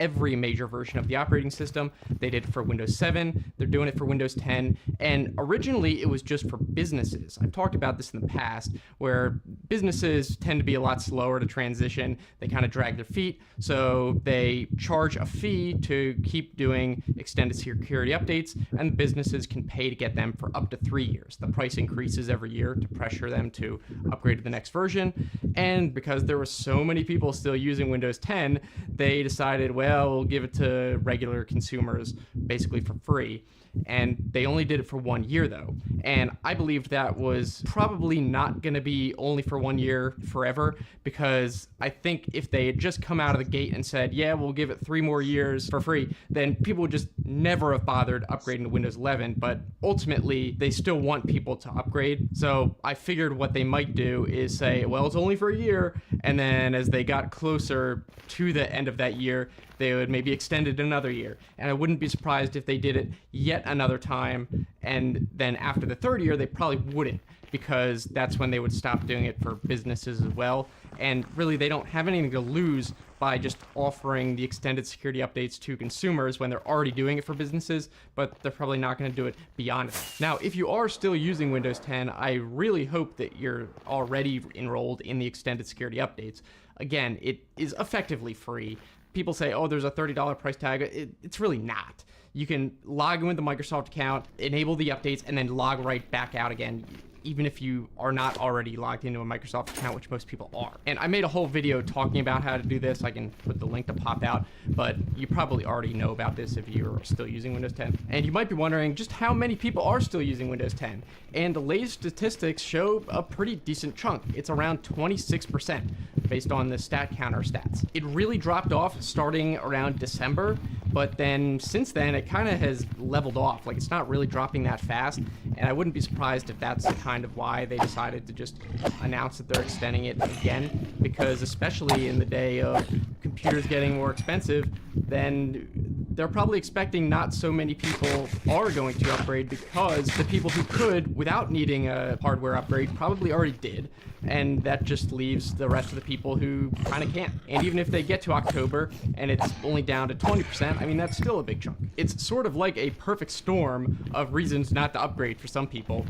every major version of the operating system. They did it for Windows 7, they're doing it for Windows 10, and originally it was just for businesses. I've talked about this in the past, where businesses tend to be a lot slower to transition. They kind of drag their feet, so they charge a fee to keep doing extended security updates, and businesses can pay to get them for up to 3 years. The price increases every year to pressure them to upgrade to the next version, and because there were so many people still using Windows 10, they decided, well, we'll give it to regular consumers basically for free. And they only did it for 1 year, though. And I believed that was probably not going to be only for 1 year forever, because I think if they had just come out of the gate and said, yeah, we'll give it 3 more years for free, then people would just never have bothered upgrading to Windows 11. But ultimately, they still want people to upgrade. So I figured what they might do is say, well, it's only for a year. And then as they got closer to the end of that year, they would maybe extend it another year. And I wouldn't be surprised if they did it yet another time, and then after the third year, they probably wouldn't, because that's when they would stop doing it for businesses as well. And really, they don't have anything to lose by just offering the extended security updates to consumers when they're already doing it for businesses, but they're probably not going to do it beyond it. Now, if you are still using Windows 10, I really hope that you're already enrolled in the extended security updates. Again, it is effectively free. People say, oh, there's a $30 price tag. It's really not. You can log in with the Microsoft account, enable the updates, and then log right back out again, even if you are not already logged into a Microsoft account, which most people are. And I made a whole video talking about how to do this. I can put the link to pop out, but you probably already know about this if you're still using Windows 10. And you might be wondering just how many people are still using Windows 10. And the latest statistics show a pretty decent chunk. It's around 26% based on the stat counter stats. It really dropped off starting around December, but then since then it kind of has leveled off. Like, it's not really dropping that fast, and I wouldn't be surprised if that's kind of why they decided to just announce that they're extending it again, because especially in the day of computers getting more expensive, then they're probably expecting not so many people are going to upgrade, because the people who could without needing a hardware upgrade probably already did, and that just leaves the rest of the people who kind of can't. And even if they get to October and it's only down to 20%, I mean, that's still a big chunk. It's sort of like a perfect storm of reasons not to upgrade for some people.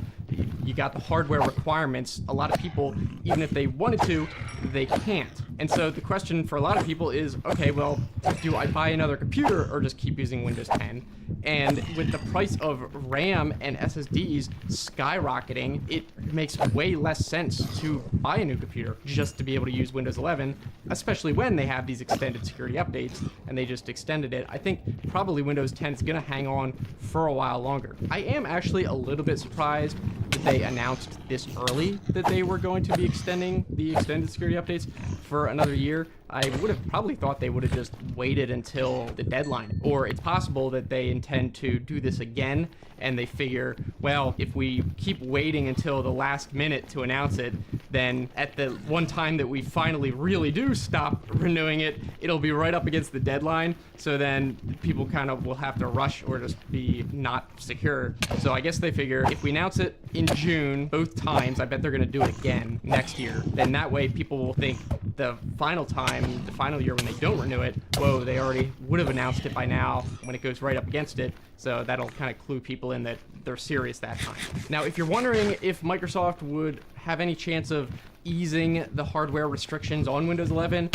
You got the hardware requirements. A lot of people, even if they wanted to, they can't. And so the question for a lot of people is, okay, well, do I buy another computer or just keep using Windows 10? And with the price of RAM and SSDs skyrocketing, it makes way less sense to buy a new computer just to be able to use Windows 11, especially when they have these extended security updates and they just extended it. I think probably Windows 10 is going to hang on for a while longer. I am actually a little bit surprised that they announced this early that they were going to be extending the extended security updates for another year. I would have probably thought they would have just waited until the deadline. Or it's possible that they intend to do this again and they figure, well, if we keep waiting until the last minute to announce it, then at the one time that we finally really do stop renewing it, it'll be right up against the deadline. So then people kind of will have to rush or just be not secure. So I guess they figure if we announce it in June, both times, I bet they're going to do it again next year. Then that way people will think the final time, the final year when they don't renew it, whoa, they already would have announced it by now when it goes right up against it. So that'll kind of clue people in that they're serious that time. Now, if you're wondering if Microsoft would have any chance of easing the hardware restrictions on Windows 11,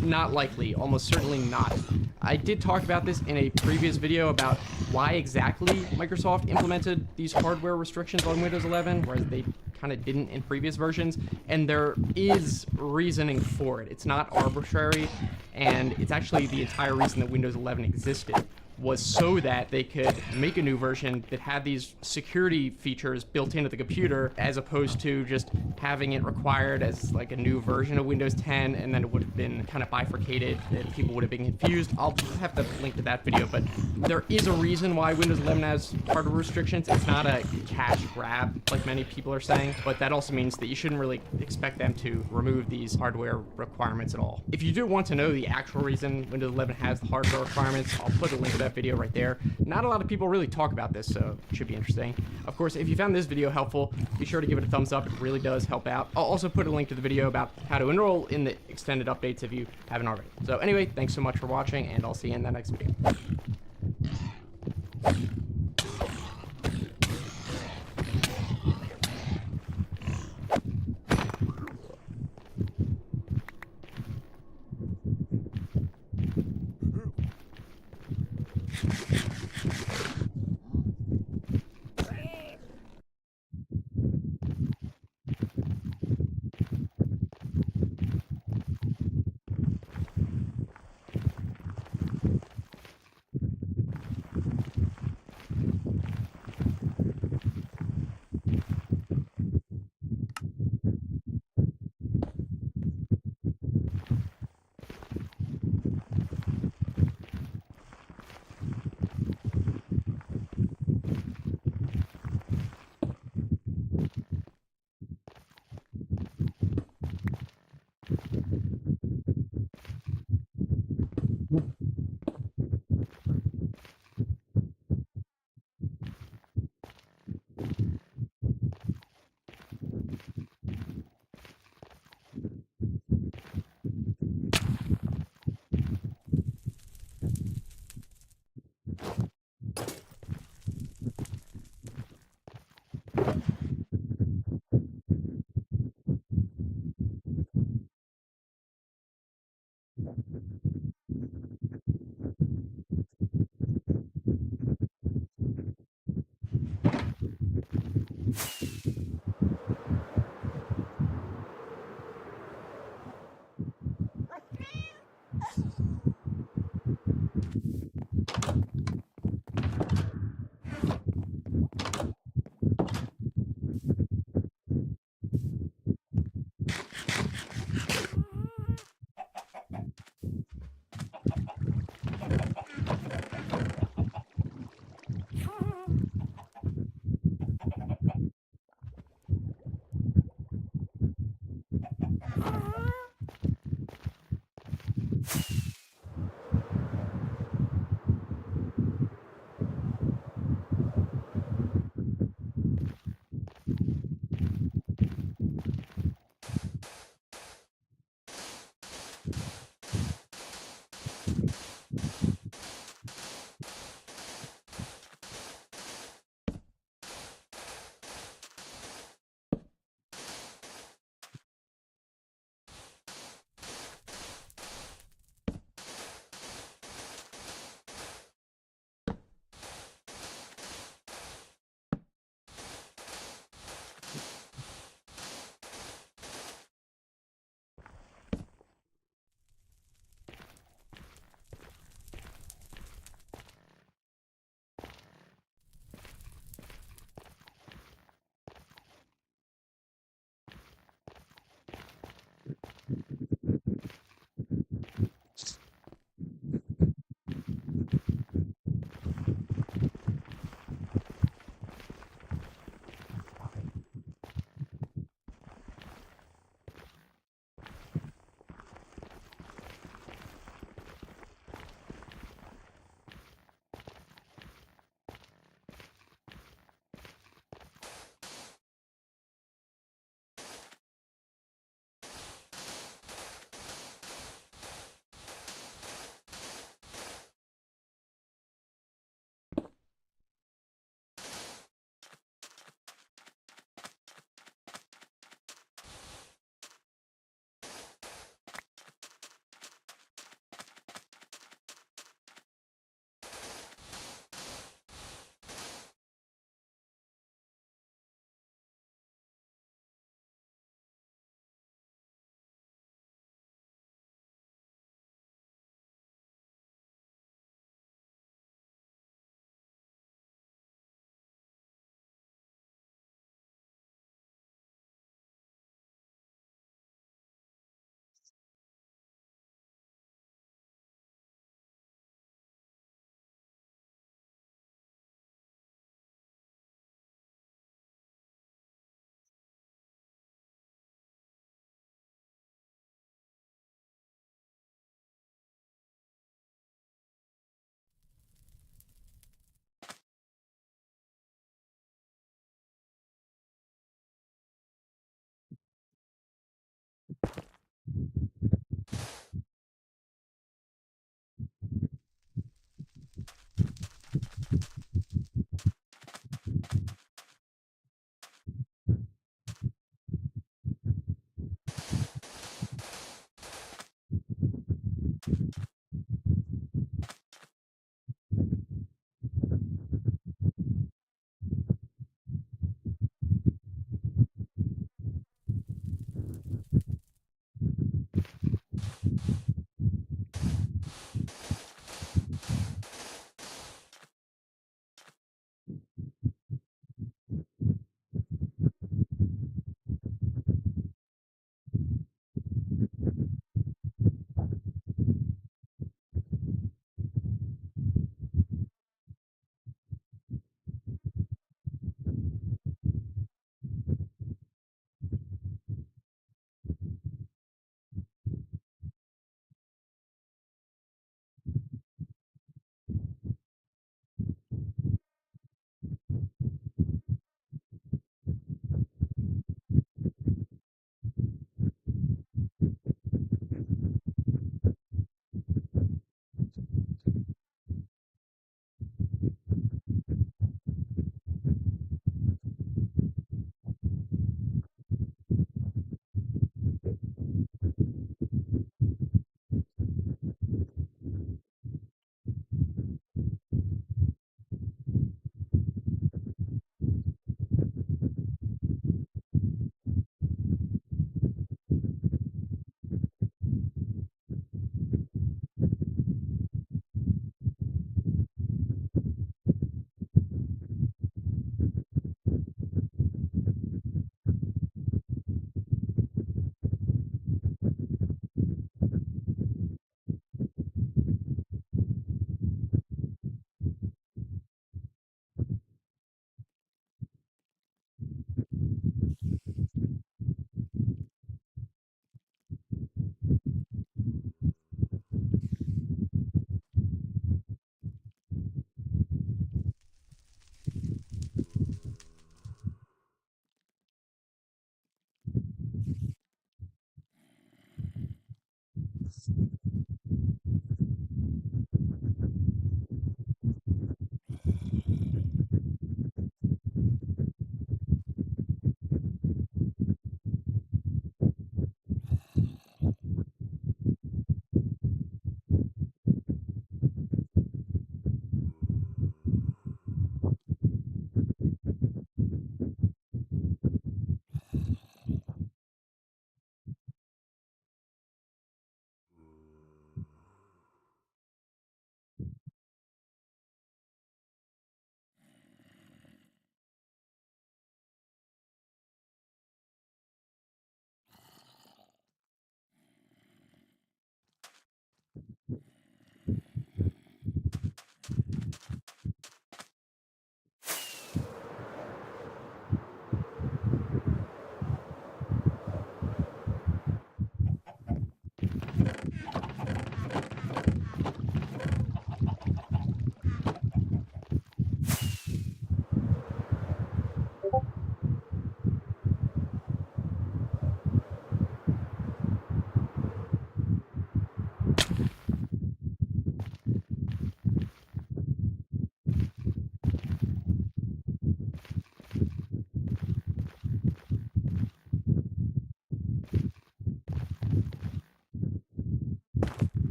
not likely, almost certainly not. I did talk about this in a previous video about why exactly Microsoft implemented these hardware restrictions on Windows 11, whereas they kind of didn't in previous versions, and there is reasoning for it. It's not arbitrary, and it's actually the entire reason that Windows 11 existed, was so that they could make a new version that had these security features built into the computer, as opposed to just having it required as like a new version of Windows 10, and then it would have been kind of bifurcated and people would have been confused. I'll have to link to that video, but there is a reason why Windows 11 has hardware restrictions. It's not a cash grab like many people are saying, but that also means that you shouldn't really expect them to remove these hardware requirements at all. If you do want to know the actual reason Windows 11 has the hardware requirements, I'll put a link to that that video right there. Not a lot of people really talk about this, so it should be interesting. Of course, if you found this video helpful, be sure to give it a thumbs up. It really does help out. I'll also put a link to the video about how to enroll in the extended updates if you haven't already. So anyway, thanks so much for watching, and I'll see you in the next video.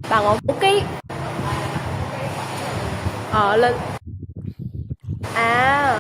Bằng một cái lên à.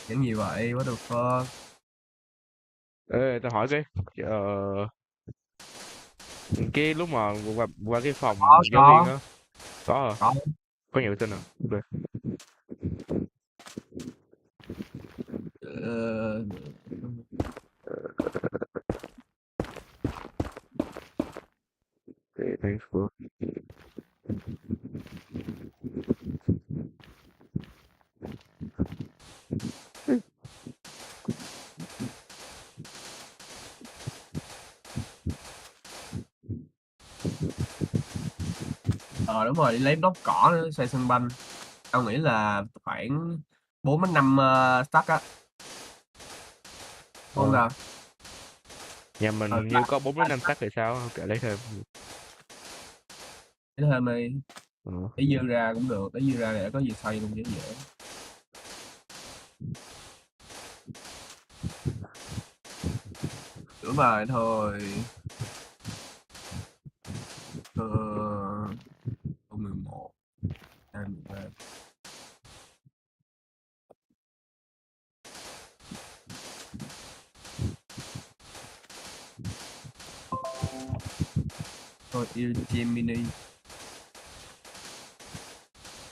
Những gì vậy? What the fuck? Ê, tao hỏi cái lúc mà qua cái phòng giáo viên Có, á, có à? có. Có nhiều vệ sinh à? Ok. Ờ, Okay, thanks bro. đúng rồi, đi lấy block cỏ nữa, xây sân banh. Tao nghĩ là khoảng 4 đến 5 stack á. Đúng không Ờ, nào? nhà Ờ, mình như ba có 4 đến ba 5 stack stack thì sao? Ok, lấy thêm. để thêm đi. Ờ. Lấy dư ra cũng được, lấy dư ra để có gì xây luôn cho dễ. Sửa bài thôi. Ờ, câu 11, 23. Thôi yêu Gemini.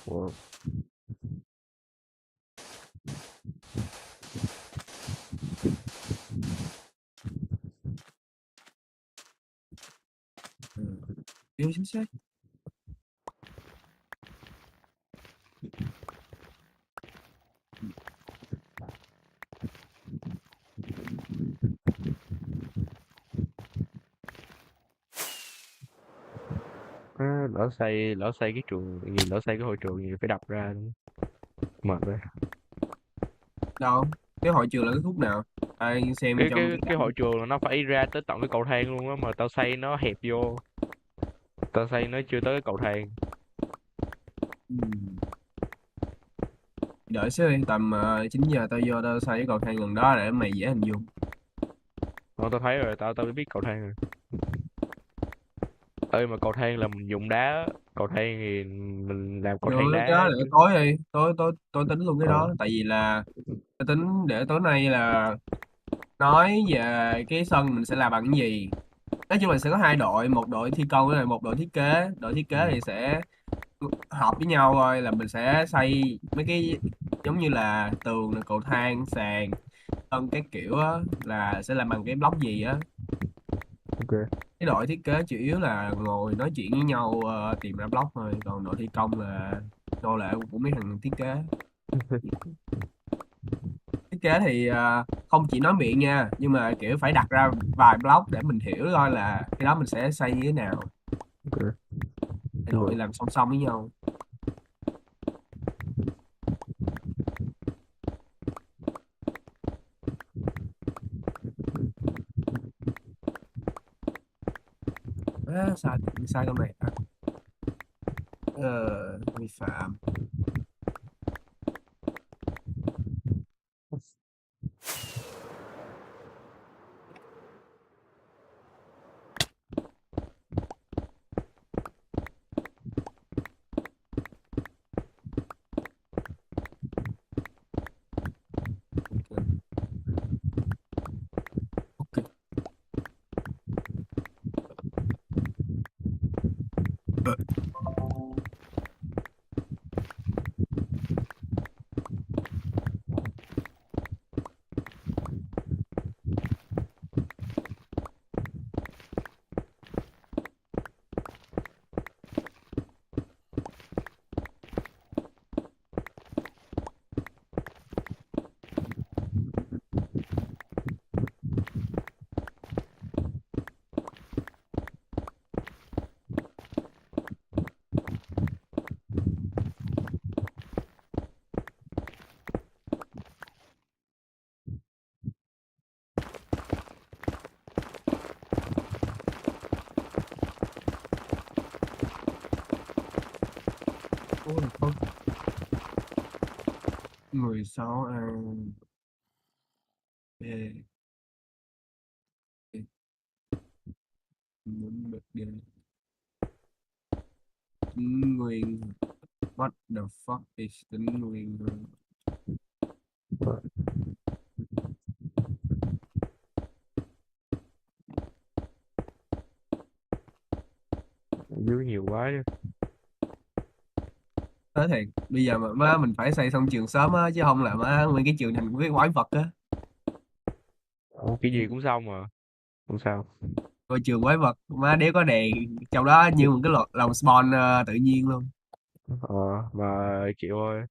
Ủa, Ừ. Yêu chính xác. lỡ xây cái trường gì, lỡ xây cái hội trường gì phải đập ra mệt rồi. Đâu? Cái hội trường là cái khúc nào? Ai xem cái trong cái cái cái cảnh. hội trường là nó phải ra tới tận cái cầu thang luôn á, mà tao xây nó hẹp vô, tao xây nó chưa tới cái cầu thang. Ừ. Đợi xíu đi, tầm 9 giờ tao vô tao xây cái cầu thang gần đó để mày dễ hình dung. Tao thấy rồi, tao tao biết cầu thang rồi. Ơi mà cầu thang là mình dùng đá á. Cầu thang thì mình làm cầu thang Được, cái đó đá để chứ. tối đi, tối tính luôn cái Ờ. đó, tại vì là tôi tính để tối nay là nói về cái sân mình sẽ làm bằng cái gì. Nói chung là sẽ có hai đội, một đội thi công với lại một đội thiết kế. Đội thiết kế thì sẽ hợp với nhau thôi, là mình sẽ xây mấy cái giống như là tường này, cầu thang, sàn, sân cái kiểu á, là sẽ làm bằng cái block gì á. Ok. Cái đội thiết kế chủ yếu là ngồi nói chuyện với nhau, tìm ra block thôi, còn đội thi công là nô lệ của mấy thằng thiết kế. Thiết kế thì không chỉ nói miệng nha, nhưng mà kiểu phải đặt ra vài block để mình hiểu coi là cái đó mình sẽ xây như thế nào. Ok. Hai đội Được. làm song song với nhau. Sai sai câu này à? Vi phạm. Ok. Ok. Ờ, what the fuck? 16 B, muốn được điên. Tính nguyên. What the fuck is tính nguyên? Dưới nhiều quá chứ. Nói thiệt, bây giờ mà má mình phải xây xong trường sớm á, chứ không là má nguyên cái trường thành cái quái vật á. Cái gì cũng xong mà. Không sao. Ngôi trường quái vật, má đéo có đèn, trong đó như một cái lồng spawn tự nhiên luôn. Mà chịu ơi.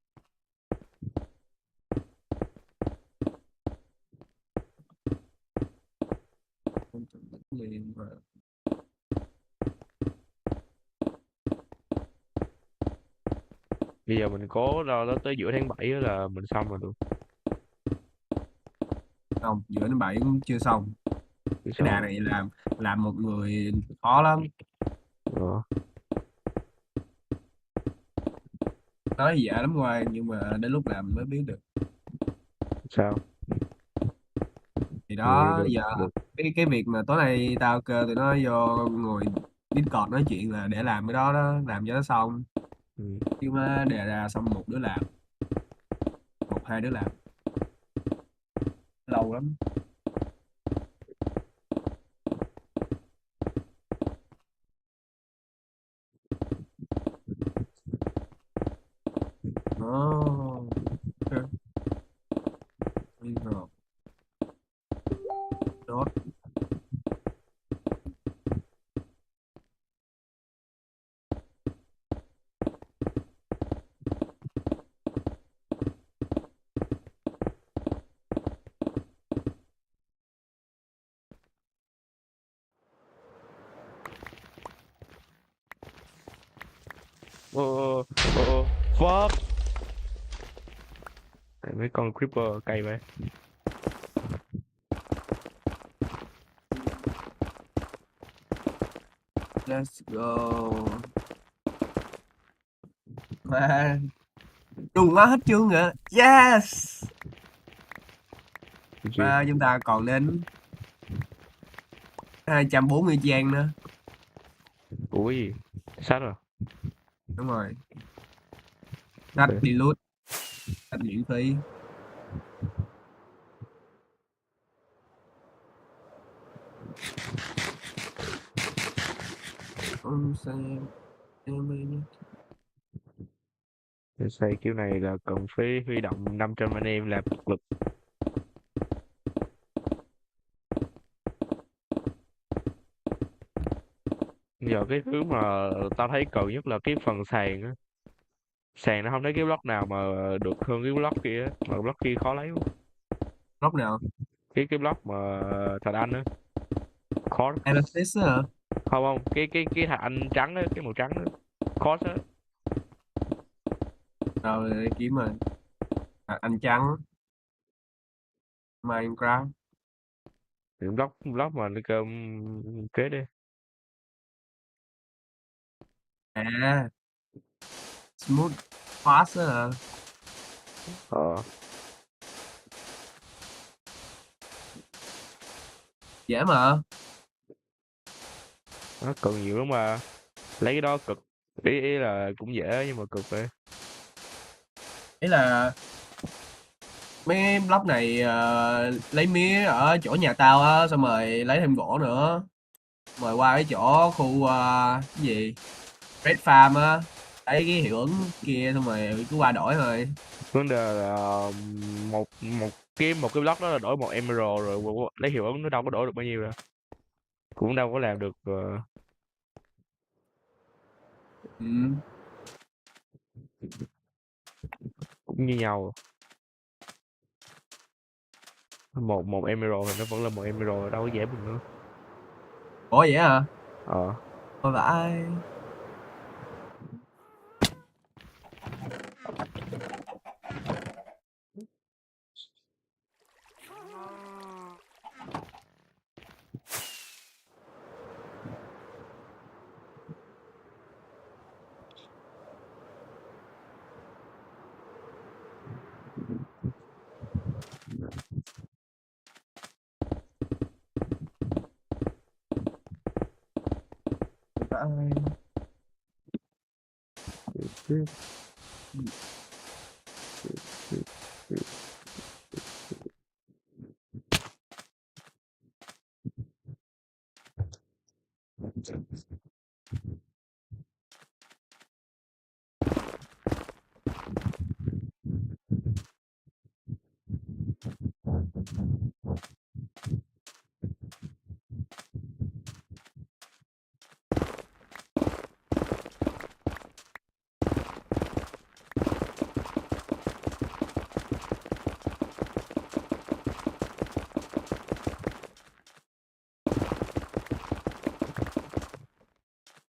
Liền mà. Bây giờ mình cố lo nó tới giữa tháng 7 á là mình xong rồi được. Không, giữa đến 7 cũng chưa xong. Chứ Cái đà sao? này làm một người khó lắm. Ờ, Nói dễ lắm ngoài, nhưng mà đến lúc làm mới biết được. sao? Thì Ừ, đó, được, giờ được. cái việc mà tối nay tao kêu tụi nó vô ngồi Discord nói chuyện là để làm cái đó đó, làm cho nó xong. Ừ. Chứ mà đề ra xong một đứa làm, một hai đứa làm lâu lắm. Ồ, ok. Đi rồi. Đốt. Ờ, fuck. Tại mấy con creeper cay vậy. Let's go. Mà trùng quá hết chương rồi. Yes. Cái gì? Và chúng ta còn đến 240 trang nữa. Ủa cái gì? Sát rồi. Đúng rồi. Sách Ok. đi lút, sách miễn phí. Ông xem em ơi. Để xây kiểu này là cần phải huy động 500 anh em làm cực lực. Giờ cái thứ mà tao thấy cần nhất là cái phần sàn á. Sàn nó không thấy cái block nào mà được hơn cái block kia á. Mà block kia khó lấy quá. Góc nào? Cái block mà thạch anh á. Khó lắm. Amethyst á hả? Không không, cái thạch anh trắng á, cái màu trắng á. Khó á. Rồi để kiếm rồi. À, anh trắng Minecraft. Những block block mà nó cơm kế đi. À, smooth fast á hả? Ờ, Dễ mà. nó cần nhiều lắm mà. Lấy cái đó cực. Ý là cũng dễ nhưng mà cực vậy. Ý là mấy block này lấy mía ở chỗ nhà tao á, xong rồi lấy thêm gỗ nữa. Rồi qua cái chỗ khu cái gì? Red Farm á. Lấy cái hiệu ứng kia xong rồi cứ qua đổi thôi. Vấn đề là một một cái block đó là đổi một emerald rồi lấy hiệu ứng nó đâu có đổi được bao nhiêu đâu. Cũng đâu có làm được Ừ. cũng như nhau. Một một emerald thì nó vẫn là một emerald, đâu có dễ bằng nữa. Ủa vậy hả? Ờ. Thôi vãi. Vãi.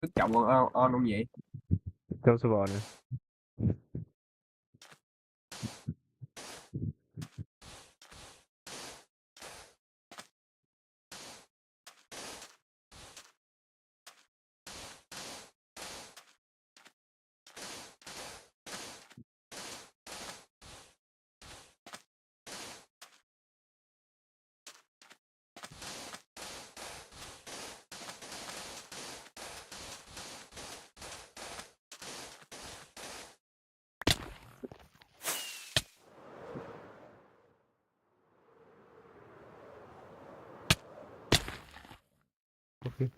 Nước trọng còn on không vậy? Trong server nè. Ok.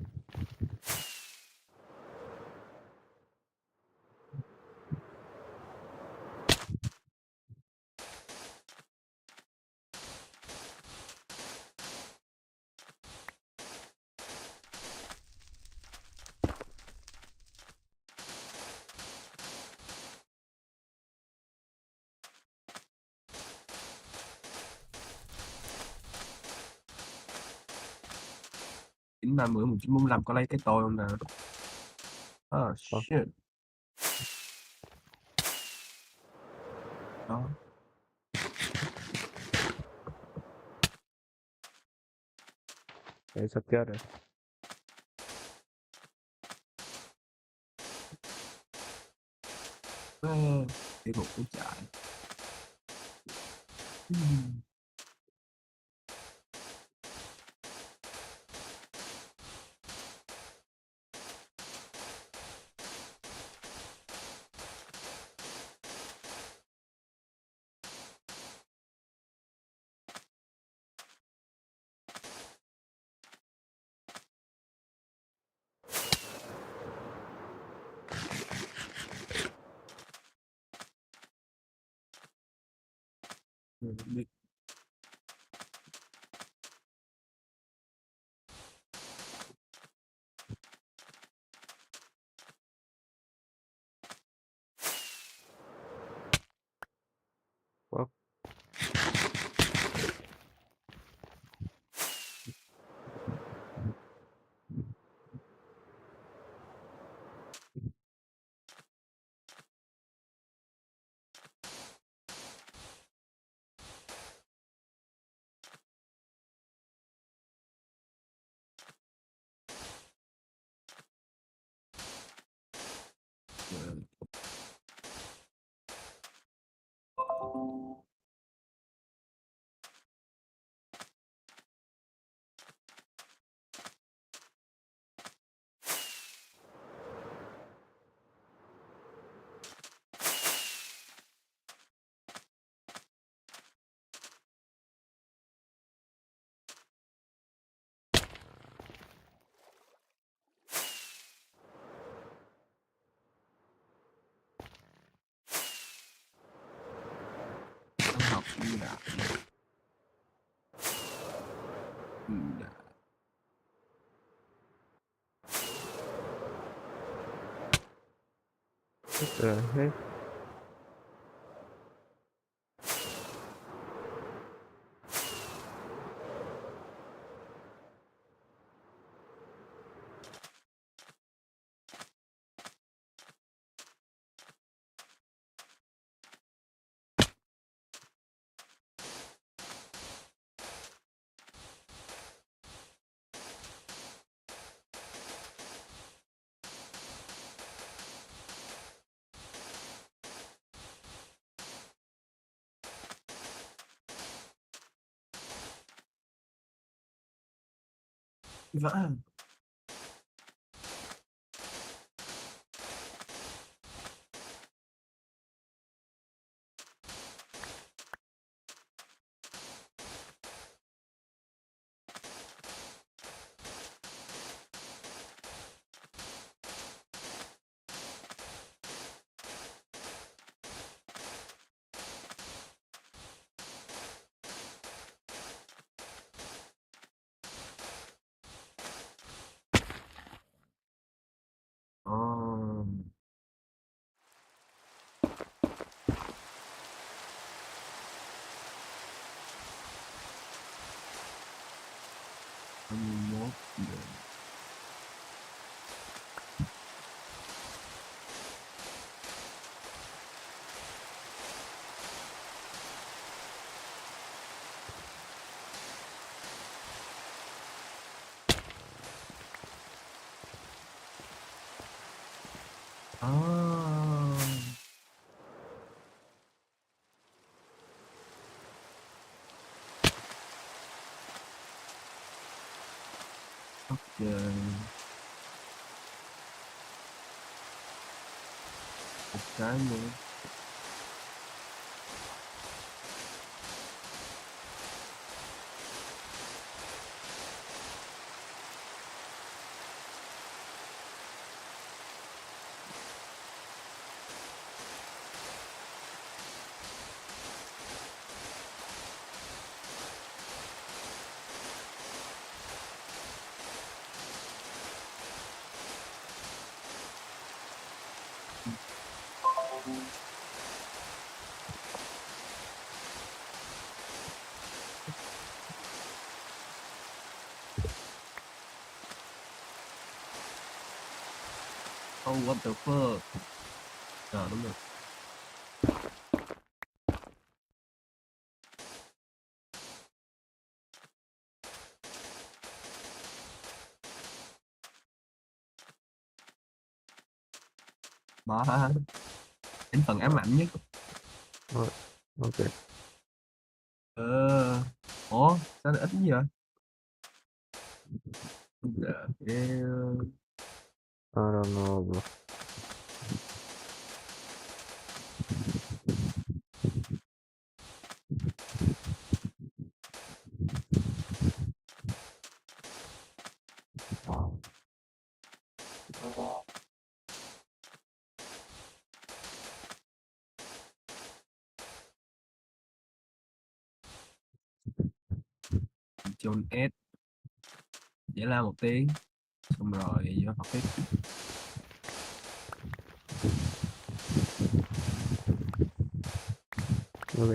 Chín ba bữa 1945 có lấy cái tôi không nào? Oh shit. Đó. Để sắp chết rồi. Để một cái chạy. Biết. What? Trong học như đã. Đã. What the heck? Vỡ. Oh. Ok. Một cái nữa. Oh, what the fuck. Đúng rồi. Đó. Đến phần ám ảnh nhất. Rồi, ok. Ủa, sao nó ít như vậy? The hell? I don't know, bro. John S. Giải la một tiếng. Xong rồi vô học tiếp. Ok,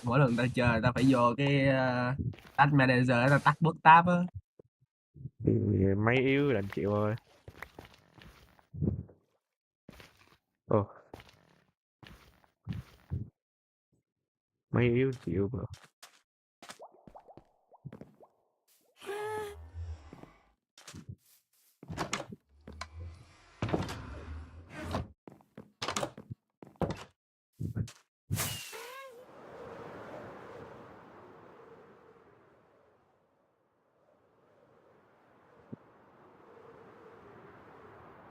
Mỗi lần ta chơi ta phải vô cái Task Manager ta tắt bot tab á. thì máy yếu đành chịu thôi. Ồ, máy yếu chịu bro.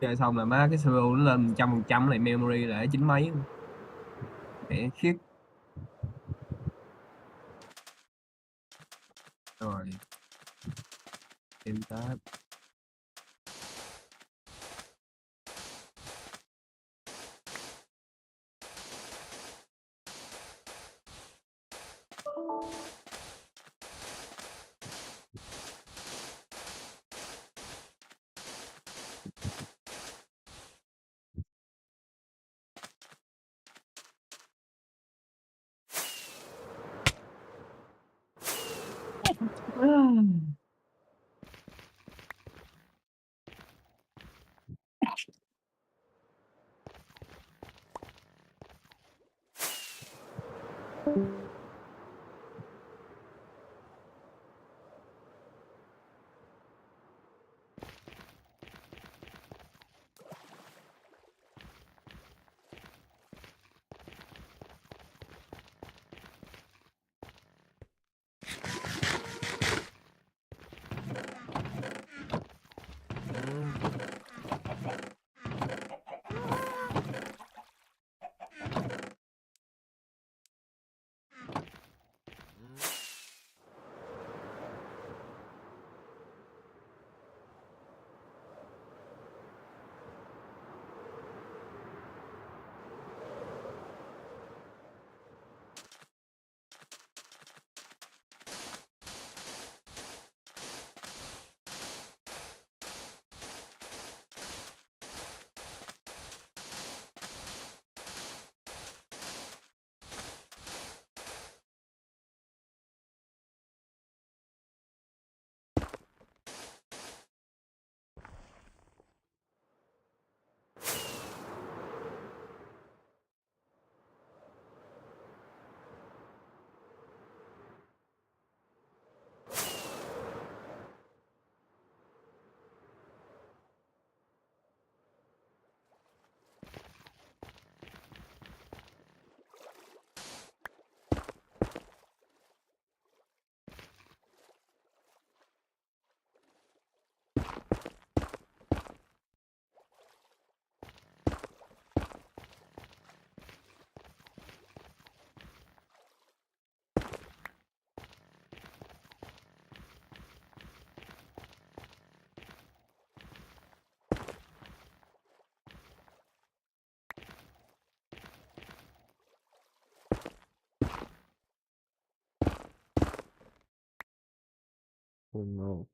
Chơi xong là má cái CPU nó lên 100% này, memory là chín mấy. Mẹ khiếp. Rồi. Em tab. Oh no.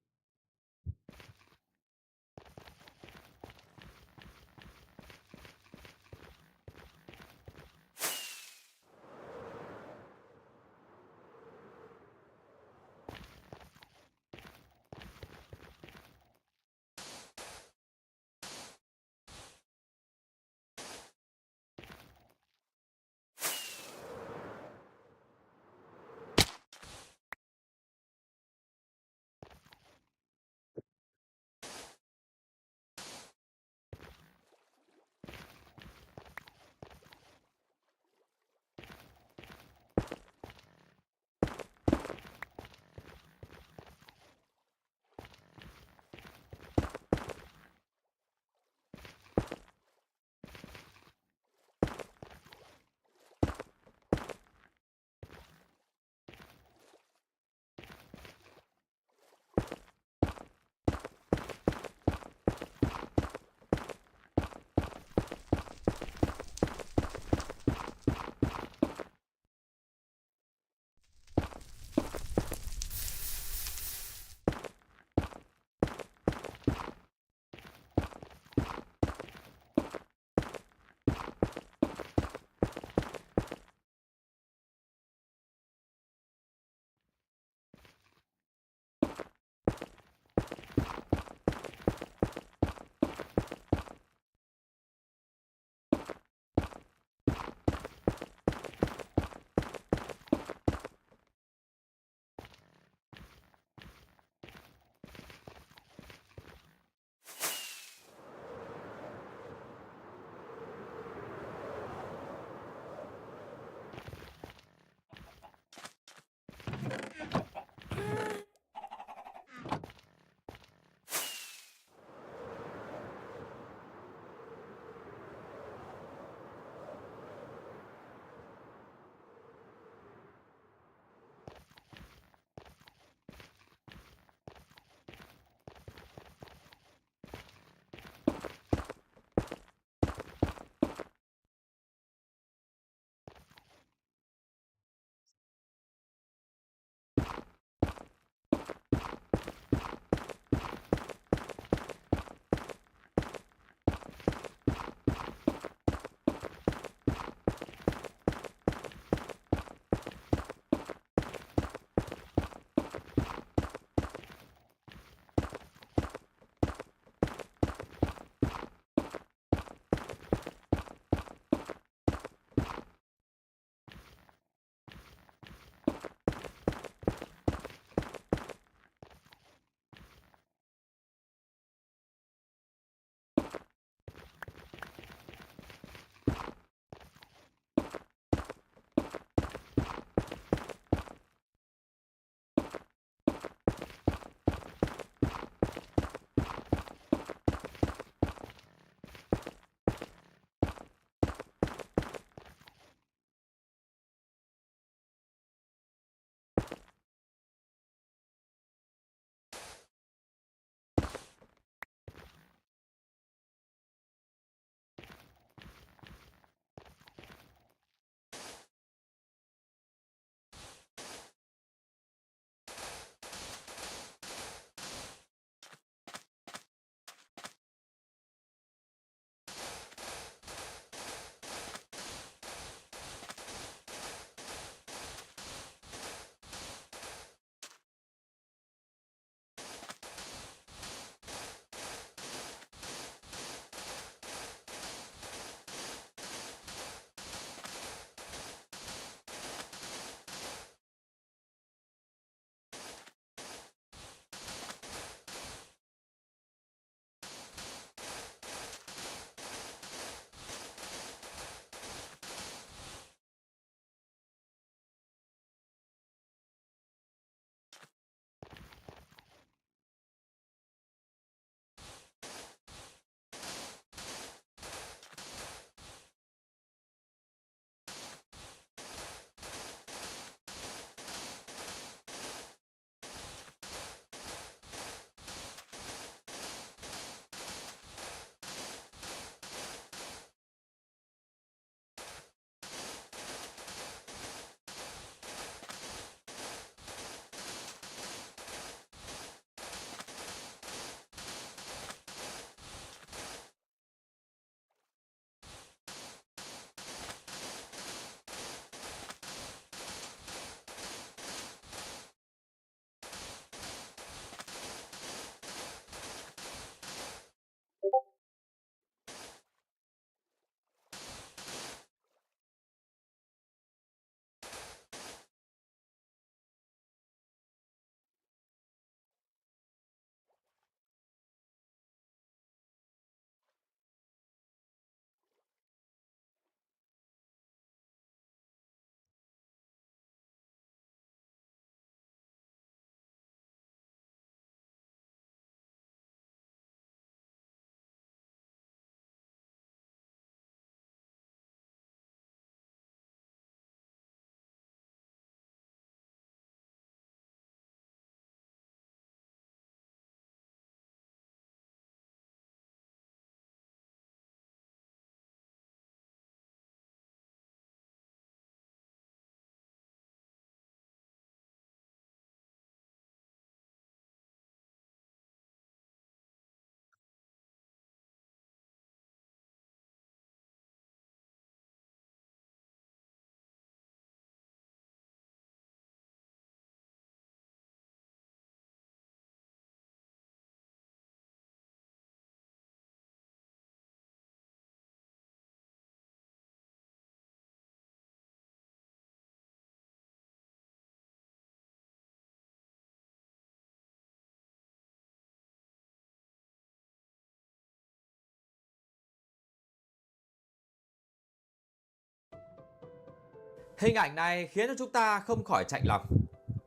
Hình ảnh này khiến cho chúng ta không khỏi chạnh lòng.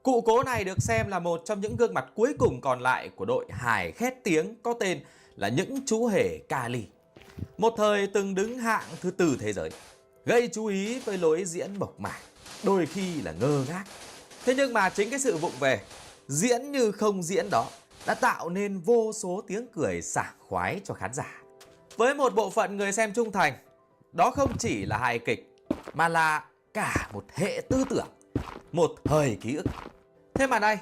Cụ cố này được xem là một trong những gương mặt cuối cùng còn lại của đội hài khét tiếng có tên là những chú hề Cali. Một thời từng đứng hạng thứ tư thế giới, gây chú ý với lối diễn mộc mạc, đôi khi là ngơ ngác. Thế nhưng mà chính cái sự vụng về, diễn như không diễn đó đã tạo nên vô số tiếng cười sảng khoái cho khán giả. Với một bộ phận người xem trung thành, đó không chỉ là hài kịch mà là cả một hệ tư tưởng, một thời ký ức. Thế mà đây,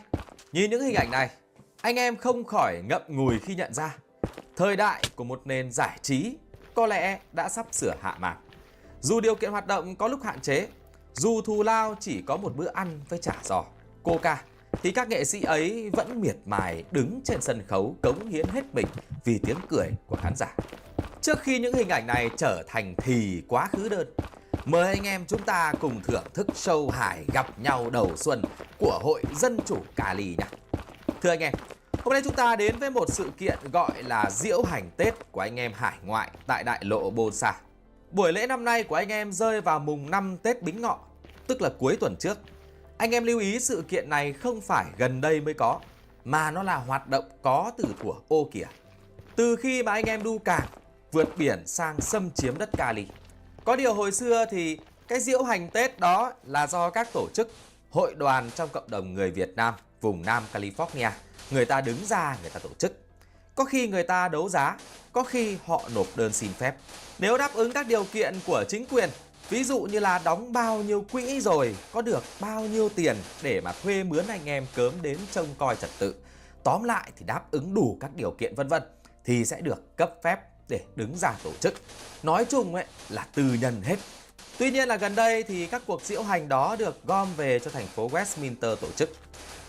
nhìn những hình ảnh này, anh em không khỏi ngậm ngùi khi nhận ra thời đại của một nền giải trí có lẽ đã sắp sửa hạ màn. Dù điều kiện hoạt động có lúc hạn chế, dù thù lao chỉ có một bữa ăn với chả giò, coca, thì các nghệ sĩ ấy vẫn miệt mài đứng trên sân khấu cống hiến hết mình vì tiếng cười của khán giả. Trước khi những hình ảnh này trở thành thì quá khứ đơn, mời anh em chúng ta cùng thưởng thức show hài gặp nhau đầu xuân của Hội Dân Chủ Cali nhé. Thưa anh em, hôm nay chúng ta đến với một sự kiện gọi là diễu hành Tết của anh em hải ngoại tại đại lộ Bôn Sa. Buổi lễ năm nay của anh em rơi vào mùng 5 Tết Bính Ngọ, tức là cuối tuần trước. Anh em lưu ý sự kiện này không phải gần đây mới có, mà nó là hoạt động có từ thuở ô kìa. Từ khi mà anh em đu cảng vượt biển sang xâm chiếm đất Cali. Có điều hồi xưa thì cái diễu hành Tết đó là do các tổ chức, hội đoàn trong cộng đồng người Việt Nam vùng Nam California, người ta đứng ra người ta tổ chức. Có khi người ta đấu giá, có khi họ nộp đơn xin phép. Nếu đáp ứng các điều kiện của chính quyền, ví dụ như là đóng bao nhiêu quỹ rồi, có được bao nhiêu tiền để mà thuê mướn anh em cớm đến trông coi trật tự, tóm lại thì đáp ứng đủ các điều kiện vân vân, thì sẽ được cấp phép để đứng ra tổ chức. Nói chung ấy là tư nhân hết. Tuy nhiên là gần đây thì các cuộc diễu hành đó được gom về cho thành phố Westminster tổ chức.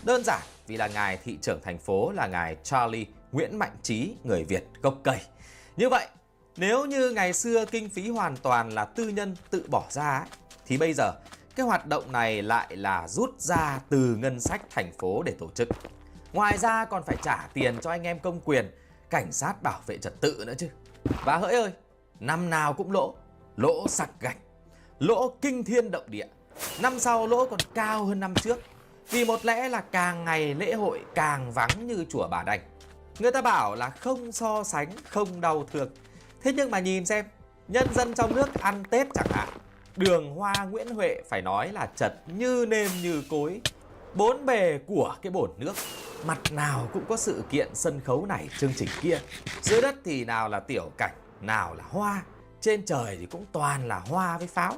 Đơn giản vì là ngài thị trưởng thành phố là ngài Charlie Nguyễn Mạnh Trí, người Việt gốc Cây. Như vậy, nếu như ngày xưa kinh phí hoàn toàn là tư nhân tự bỏ ra ấy, thì bây giờ cái hoạt động này lại là rút ra từ ngân sách thành phố để tổ chức. Ngoài ra còn phải trả tiền cho anh em công quyền, cảnh sát bảo vệ trật tự nữa chứ. Và hỡi ơi, năm nào cũng lỗ, lỗ sặc gạch, lỗ kinh thiên động địa. Năm sau lỗ còn cao hơn năm trước. Vì một lẽ là càng ngày lễ hội càng vắng như chùa Bà Đành. Người ta bảo là không so sánh, không đau thương. Thế nhưng mà nhìn xem, nhân dân trong nước ăn Tết chẳng hạn, đường hoa Nguyễn Huệ phải nói là chật như nêm như cối. Bốn bề của cái bồn nước, mặt nào cũng có sự kiện sân khấu này chương trình kia. Dưới đất thì nào là tiểu cảnh, nào là hoa, trên trời thì cũng toàn là hoa với pháo.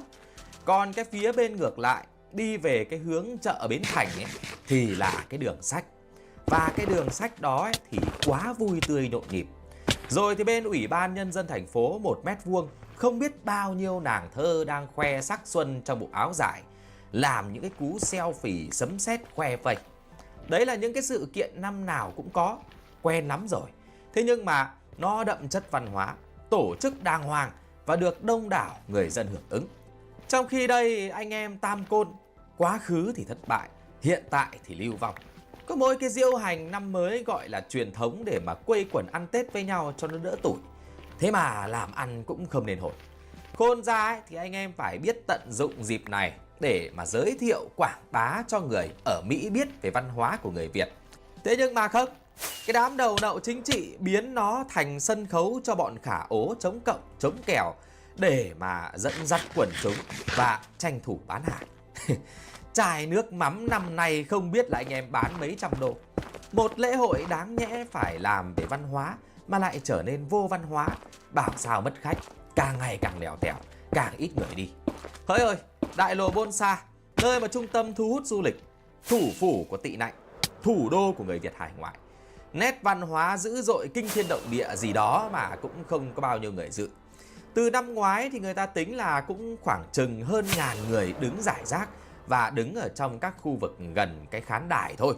Còn cái phía bên ngược lại, đi về cái hướng chợ Bến Thành ấy, thì là cái đường sách. Và cái đường sách đó ấy, thì quá vui tươi nhộn nhịp. Rồi thì bên Ủy ban Nhân dân thành phố 1 mét vuông, không biết bao nhiêu nàng thơ đang khoe sắc xuân trong bộ áo dài, làm những cái cú selfie sấm sét khoe phẩy. Đấy là những cái sự kiện năm nào cũng có, quen lắm rồi. Thế nhưng mà nó đậm chất văn hóa, tổ chức đàng hoàng và được đông đảo người dân hưởng ứng. Trong khi đây anh em Tam Côn, quá khứ thì thất bại, hiện tại thì lưu vong. Có mỗi cái diễu hành năm mới gọi là truyền thống để mà quây quần ăn Tết với nhau cho nó đỡ tủi. Thế mà làm ăn cũng không nên hồn. Khôn ra ấy, thì anh em phải biết tận dụng dịp này để mà giới thiệu quảng bá cho người ở Mỹ biết về văn hóa của người Việt. Thế nhưng mà không, cái đám đầu nậu chính trị biến nó thành sân khấu cho bọn khả ố chống cộng, chống kèo để mà dẫn dắt quần chúng và tranh thủ bán hàng. Chai nước mắm năm nay không biết là anh em bán mấy trăm đô. Một lễ hội đáng nhẽ phải làm về văn hóa mà lại trở nên vô văn hóa, bảo sao mất khách, càng ngày càng lèo tèo, càng ít người đi. Hỡi ơi, đại lộ Bôn Sa, nơi mà trung tâm thu hút du lịch, thủ phủ của tị nạnh, thủ đô của người Việt hải ngoại. Nét văn hóa dữ dội kinh thiên động địa gì đó mà cũng không có bao nhiêu người dự. Từ năm ngoái thì người ta tính là cũng khoảng chừng hơn ngàn người đứng rải rác và đứng ở trong các khu vực gần cái khán đài thôi.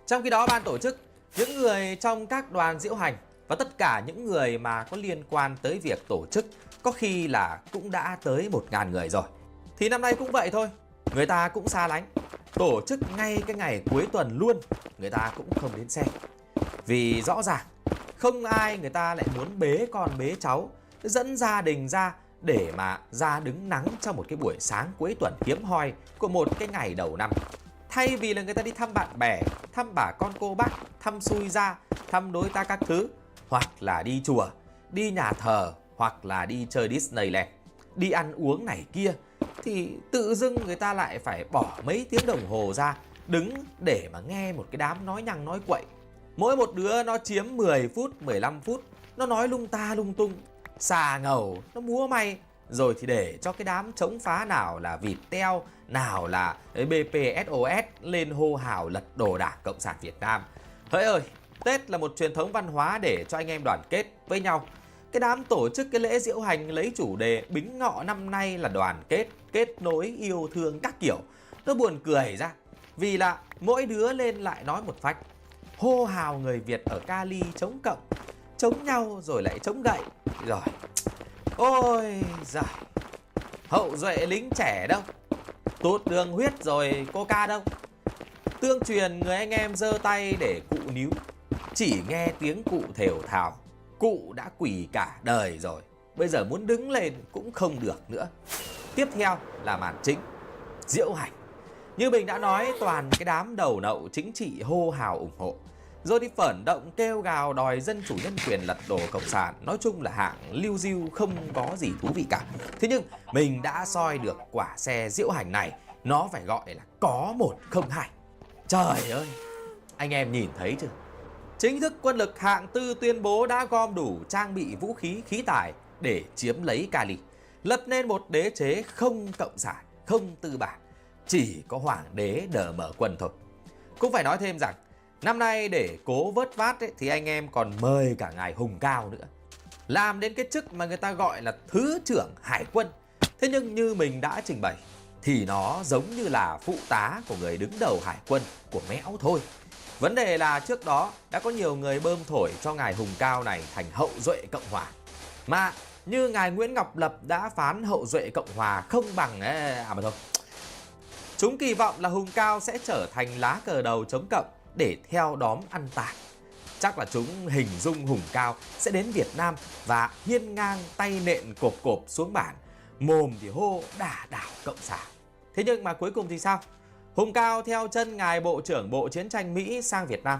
Trong khi đó ban tổ chức, những người trong các đoàn diễu hành và tất cả những người mà có liên quan tới việc tổ chức có khi là cũng đã tới 1.000 người rồi. Thì năm nay cũng vậy thôi, người ta cũng xa lánh, tổ chức ngay cái ngày cuối tuần luôn, người ta cũng không đến xem. Vì rõ ràng không ai người ta lại muốn bế con bế cháu, dẫn gia đình ra để mà ra đứng nắng trong một cái buổi sáng cuối tuần hiếm hoi của một cái ngày đầu năm. Thay vì là người ta đi thăm bạn bè, thăm bà con cô bác, thăm xui gia, thăm đối tác các thứ, hoặc là đi chùa, đi nhà thờ, hoặc là đi chơi Disneyland, đi ăn uống này kia, thì tự dưng người ta lại phải bỏ mấy tiếng đồng hồ ra đứng để mà nghe một cái đám nói nhăng nói quậy. Mỗi một đứa nó chiếm 10 phút, 15 phút, nó nói lung ta lung tung, xà ngầu, nó múa may, rồi thì để cho cái đám chống phá nào là Viettel, nào là BPSOS lên hô hào lật đổ Đảng Cộng sản Việt Nam. Hỡi ơi, Tết là một truyền thống văn hóa để cho anh em đoàn kết với nhau. Cái đám tổ chức cái lễ diễu hành lấy chủ đề Bính Ngọ năm nay là đoàn kết, kết nối, yêu thương các kiểu. Nó buồn cười ra, vì là mỗi đứa lên lại nói một phách, hô hào người Việt ở Cali chống cộng, chống nhau rồi lại chống gậy. Rồi, ôi giời, hậu duệ lính trẻ đâu, tụt đường huyết rồi coca đâu. Tương truyền người anh em giơ tay để cụ níu, chỉ nghe tiếng cụ thều thào, cụ đã quỳ cả đời rồi, bây giờ muốn đứng lên cũng không được nữa. Tiếp theo là màn chính, diễu hành. Như mình đã nói, toàn cái đám đầu nậu chính trị hô hào ủng hộ, rồi đi phởn động kêu gào đòi dân chủ nhân quyền lật đổ cộng sản. Nói chung là hạng lưu diêu không có gì thú vị cả. Thế nhưng mình đã soi được quả xe diễu hành này, nó phải gọi là có 102. Trời ơi, anh em nhìn thấy chưa? Chính thức quân lực hạng tư tuyên bố đã gom đủ trang bị vũ khí, khí tài để chiếm lấy Cali, lập nên một đế chế không cộng sản, không tư bản, chỉ có hoàng đế đờ mở quân thôi. Cũng phải nói thêm rằng, năm nay để cố vớt vát ấy, thì anh em còn mời cả ngài Hùng Cao nữa, làm đến cái chức mà người ta gọi là Thứ trưởng Hải quân. Thế nhưng như mình đã trình bày, thì nó giống như là phụ tá của người đứng đầu hải quân của Mẽo thôi. Vấn đề là trước đó đã có nhiều người bơm thổi cho ngài Hùng Cao này thành hậu duệ Cộng Hòa. Mà như ngài Nguyễn Ngọc Lập đã phán hậu duệ Cộng Hòa không bằng mà thôi. Chúng kỳ vọng là Hùng Cao sẽ trở thành lá cờ đầu chống cộng để theo đóm ăn tàn. Chắc là chúng hình dung Hùng Cao sẽ đến Việt Nam và hiên ngang tay nện cộp cộp xuống bản, mồm thì hô đả đảo cộng sản. Thế nhưng mà cuối cùng thì sao? Hùng Cao theo chân ngài Bộ trưởng Bộ Chiến tranh Mỹ sang Việt Nam,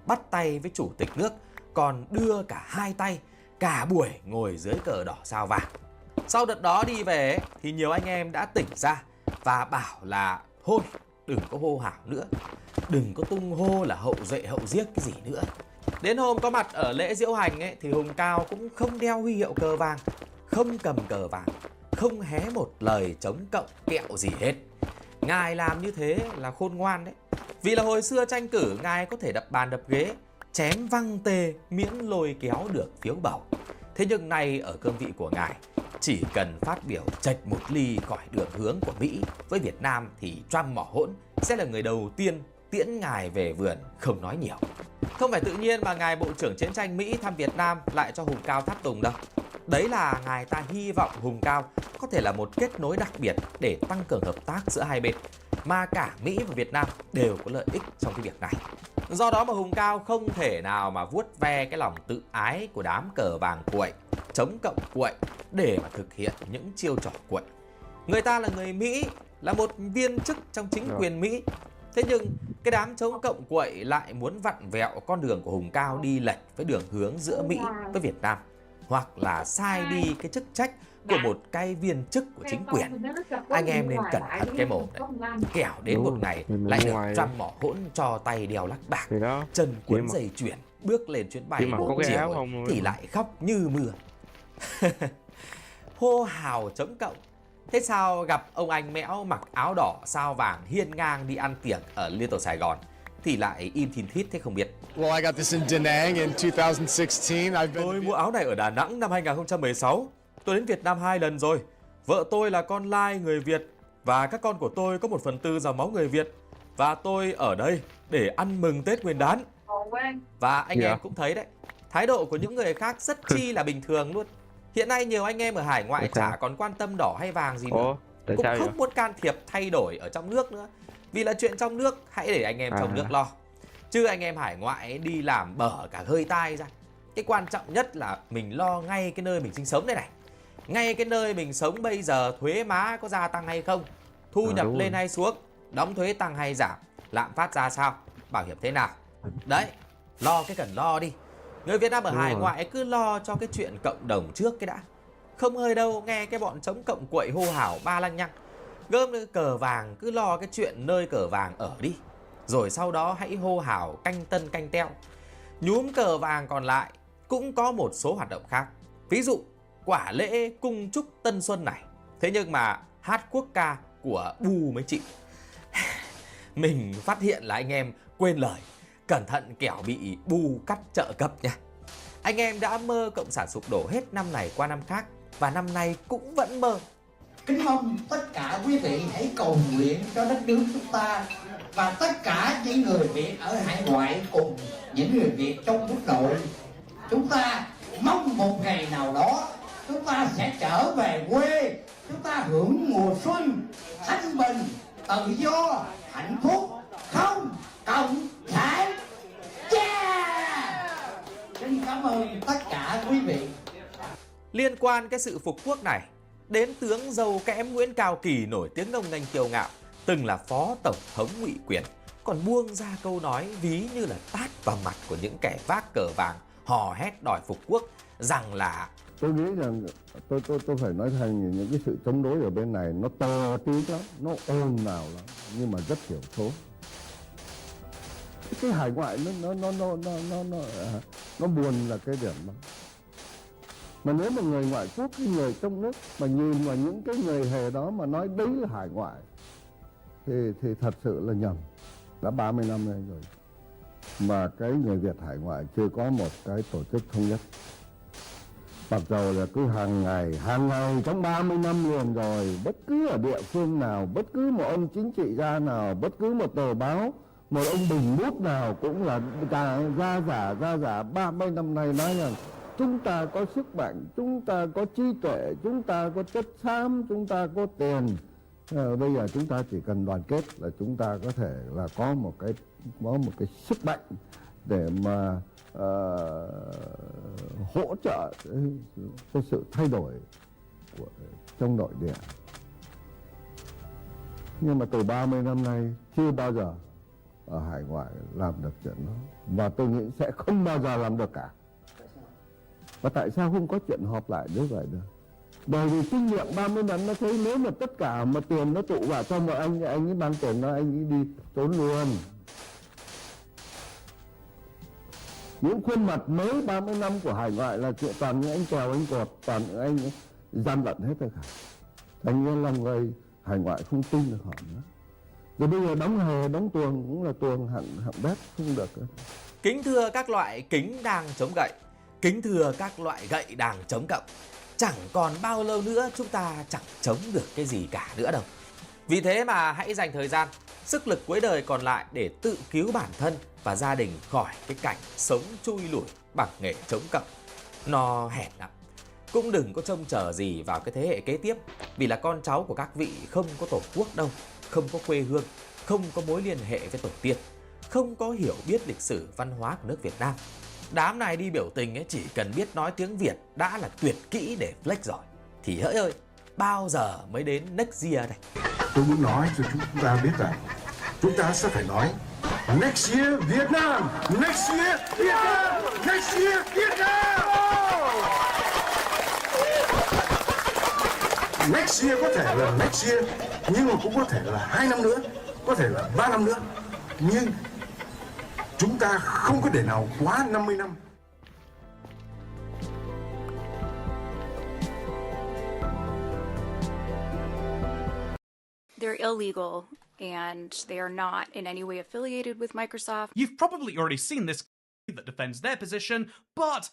bắt tay với chủ tịch nước, còn đưa cả hai tay, cả buổi ngồi dưới cờ đỏ sao vàng. Sau đợt đó đi về thì nhiều anh em đã tỉnh ra và bảo là thôi đừng có hô hào nữa, đừng có tung hô là hậu duệ hậu giếc cái gì nữa. Đến hôm có mặt ở lễ diễu hành ấy, thì Hùng Cao cũng không đeo huy hiệu cờ vàng, không cầm cờ vàng, không hé một lời chống cộng kẹo gì hết. Ngài làm như thế là khôn ngoan đấy. Vì là hồi xưa tranh cử ngài có thể đập bàn đập ghế, chém văng tê miễn lôi kéo được phiếu bầu. Thế nhưng nay ở cương vị của ngài, chỉ cần phát biểu chệch một ly khỏi đường hướng của Mỹ với Việt Nam thì Trump mỏ hỗn sẽ là người đầu tiên tiễn ngài về vườn không nói nhiều. Không phải tự nhiên mà ngài Bộ trưởng Chiến tranh Mỹ thăm Việt Nam lại cho Hùng Cao tháp tùng đâu. Đấy là ngài ta hy vọng Hùng Cao có thể là một kết nối đặc biệt để tăng cường hợp tác giữa hai bên, mà cả Mỹ và Việt Nam đều có lợi ích trong cái việc này. Do đó mà Hùng Cao không thể nào mà vuốt ve cái lòng tự ái của đám cờ vàng cuội, chống cộng cuội để mà thực hiện những chiêu trò cuội. Người ta là người Mỹ, là một viên chức trong chính quyền Mỹ. Thế nhưng cái đám chống cộng cuội lại muốn vặn vẹo con đường của Hùng Cao đi lệch với đường hướng giữa Mỹ với Việt Nam, hoặc là sai đi cái chức trách của một cái viên chức của chính quyền. Anh em nên cẩn thận cái mồm đấy, kẻo đến một ngày lại được Trump mỏ hỗn cho tay đeo lắc bạc, chân cuốn dây chuyền, bước lên chuyến bay một chiều thì lại khóc như mưa. Hô hào chống cộng. Thế sao gặp ông anh Mẽo mặc áo đỏ sao vàng hiên ngang đi ăn tiệc ở Little Sài Gòn thì lại im thin thít thế không biết. Well, I got this in Da Nang in 2016. Tôi mua áo này ở Đà Nẵng năm 2016. Tôi đến Việt Nam 2 lần rồi. Vợ tôi là con lai người Việt và các con của tôi có 1/4 dòng máu người Việt. Và tôi ở đây để ăn mừng Tết Nguyên đán. Và anh em cũng thấy đấy, thái độ của những người khác rất chi là bình thường luôn. Hiện nay nhiều anh em ở hải ngoại chả còn quan tâm đỏ hay vàng gì nữa, cũng không muốn can thiệp thay đổi ở trong nước nữa. Vì là chuyện trong nước hãy để anh em trong nước lo, chứ anh em hải ngoại đi làm bở cả hơi tai ra. Cái quan trọng nhất là mình lo ngay cái nơi mình sinh sống đây này. Ngay cái nơi mình sống bây giờ thuế má có gia tăng hay không? Thu nhập đúng lên rồi. hay xuống? Đóng thuế tăng hay giảm? Lạm phát ra sao? Bảo hiểm thế nào? Đấy, lo cái cần lo đi. Người Việt Nam ở Đúng hải rồi. ngoại cứ lo cho cái chuyện cộng đồng trước cái đã. Không hơi đâu nghe cái bọn chống cộng quậy hô hào ba lăng nhăng. Gom cái cờ vàng cứ lo cái chuyện nơi cờ vàng ở đi. Rồi sau đó hãy hô hào canh tân canh teo. Nhúm cờ vàng còn lại cũng có một số hoạt động khác. Ví dụ quả lễ cung chúc tân xuân này. Thế nhưng mà hát quốc ca của Bu mới chịu. Mình phát hiện là anh em quên lời. Cẩn thận kẻo bị Bu cắt trợ cấp nha. Anh em đã mơ cộng sản sụp đổ hết năm này qua năm khác. Và năm nay cũng vẫn mơ. Kính mong tất cả quý vị hãy cầu nguyện cho đất nước chúng ta và tất cả những người Việt ở hải ngoại cùng những người Việt trong quốc nội. Chúng ta mong một ngày nào đó chúng ta sẽ trở về quê, chúng ta hưởng mùa xuân thanh bình, tự do, hạnh phúc, không cộng sản. Yeah! Xin cảm ơn tất cả quý vị. Liên quan cái sự phục quốc này, đến tướng dâu kẽm Nguyễn Cao Kỳ nổi tiếng ngông nghênh kiêu ngạo, từng là phó tổng thống ngụy quyền, còn buông ra câu nói ví như là tát vào mặt của những kẻ vác cờ vàng hò hét đòi phục quốc rằng là Tôi nghĩ rằng tôi phải nói thành những cái sự chống đối ở bên này nó to tiếng lắm, nó ồn ào lắm, nhưng mà rất thiểu số. Cái hải ngoại nó buồn là cái điểm đó. Mà nếu mà người ngoại quốc, cái người trong nước mà nhìn vào những cái người hề đó mà nói đấy là hải ngoại thì thật sự là nhầm. Đã 30 năm nay rồi mà cái người Việt hải ngoại chưa có một cái tổ chức thống nhất. Mặc dù là cứ hàng ngày trong 30 năm liền rồi, bất cứ ở địa phương nào, bất cứ một ông chính trị gia nào, bất cứ một tờ báo, một ông bình bút nào cũng là ra giả 30 năm nay nói rằng chúng ta có sức mạnh, chúng ta có trí tuệ, chúng ta có chất xám, chúng ta có tiền. Bây giờ chúng ta chỉ cần đoàn kết là chúng ta có thể là có một cái sức mạnh để mà hỗ trợ cái sự thay đổi trong nội địa. Nhưng mà từ 30 năm nay chưa bao giờ ở hải ngoại làm được chuyện đó. Và tôi nghĩ sẽ không bao giờ làm được cả. Và tại sao không có chuyện họp lại như vậy được? Bởi vì kinh nghiệm 30 năm nó thấy nếu mà tất cả mà tiền nó tụ vào cho một anh ấy mang tiền nó anh ấy đi trốn luôn. Những khuôn mặt mới 30 năm của hải ngoại là chuyện toàn những anh trèo anh cột, toàn những anh gian lận hết rồi cả. Thành ra lòng người hải ngoại không tin được họ nữa. Rồi bây giờ đóng tuồng cũng là tuồng hạng bét không được. kính thưa các loại kính đang chống gậy, kính thưa các loại gậy đang chống cộng. Chẳng còn bao lâu nữa chúng ta chẳng chống được cái gì cả nữa đâu. Vì thế mà hãy dành thời gian, sức lực cuối đời còn lại để tự cứu bản thân và gia đình khỏi cái cảnh sống chui lủi bằng nghề chống cộng. Nó hèn lắm. Cũng đừng có trông chờ gì vào cái thế hệ kế tiếp, vì là con cháu của các vị không có tổ quốc đâu, không có quê hương, không có mối liên hệ với tổ tiên, không có hiểu biết lịch sử văn hóa của nước Việt Nam. Đám này đi biểu tình ấy chỉ cần biết nói tiếng Việt đã là tuyệt kỹ để flex rồi. Thì hỡi ơi, bao giờ mới đến next year đây? Tôi muốn nói cho chúng ta biết rằng chúng ta sẽ phải nói next year Việt Nam, next year Việt Nam, next year Việt Nam. Next year có thể là next year, nhưng mà cũng có thể là 2 năm nữa, có thể là 3 năm nữa. Nhưng chúng ta không có để nào quá 50 năm. They're illegal and they are not in any way affiliated with Microsoft. You've probably already seen this that defends their position, but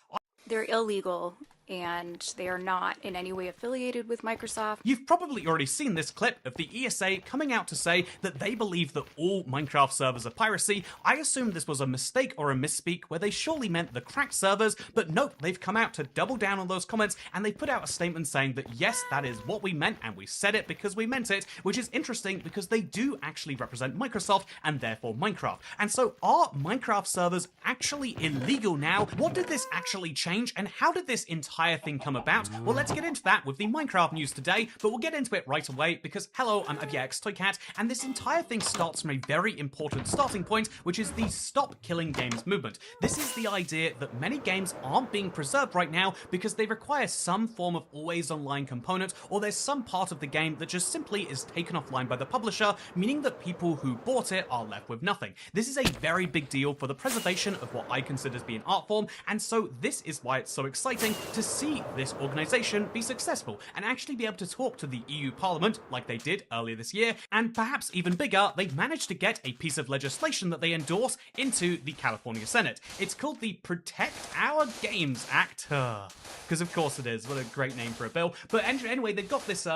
They're illegal and they are not in any way affiliated with Microsoft. you've probably already seen this clip of the ESA coming out to say that they believe that all Minecraft servers are piracy. I assumed this was a mistake or a misspeak where they surely meant the cracked servers, but nope, they've come out to double down on those comments and they put out a statement saying that yes, that is what we meant and we said it because we meant it, which is interesting because they do actually represent Microsoft and therefore Minecraft. And so are Minecraft servers actually illegal now? What did this actually change and how did this entire entire thing come about? Well, let's get into that with the Minecraft news today, but we'll get into it right away because, hello, I'm ObjectXToyCat, and this entire thing starts from a very important starting point, which is the Stop Killing Games movement. This is the idea that many games aren't being preserved right now because they require some form of always online component, or there's some part of the game that just simply is taken offline by the publisher, meaning that people who bought it are left with nothing. This is a very big deal for the preservation of what I consider to be an art form, and so this is why it's so exciting to see this organization be successful and actually be able to talk to the EU Parliament like they did earlier this year, and perhaps even bigger, they managed to get a piece of legislation that they endorse into the California Senate. It's called the Protect Our Games Act. Because of course it is. What a great name for a bill. But anyway, they've got this,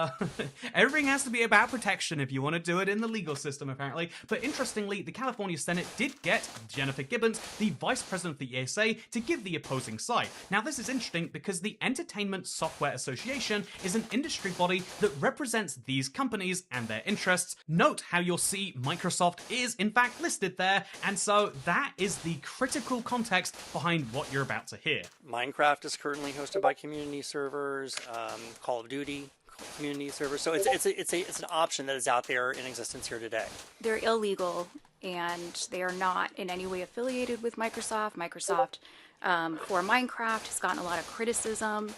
everything has to be about protection if you want to do it in the legal system, apparently. But interestingly, the California Senate did get Jennifer Gibbons, the Vice President of the ESA, to give the opposing side. Now, this is interesting because the Entertainment Software Association is an industry body that represents these companies and their interests. Note how you'll see Microsoft is in fact listed there, and so that is the critical context behind what you're about to hear. Minecraft is currently hosted by community servers, Call of Duty community servers, so it's an option that is out there in existence here today. They're illegal and they are not in any way affiliated with Microsoft. Microsoft for Minecraft has gotten a lot of criticism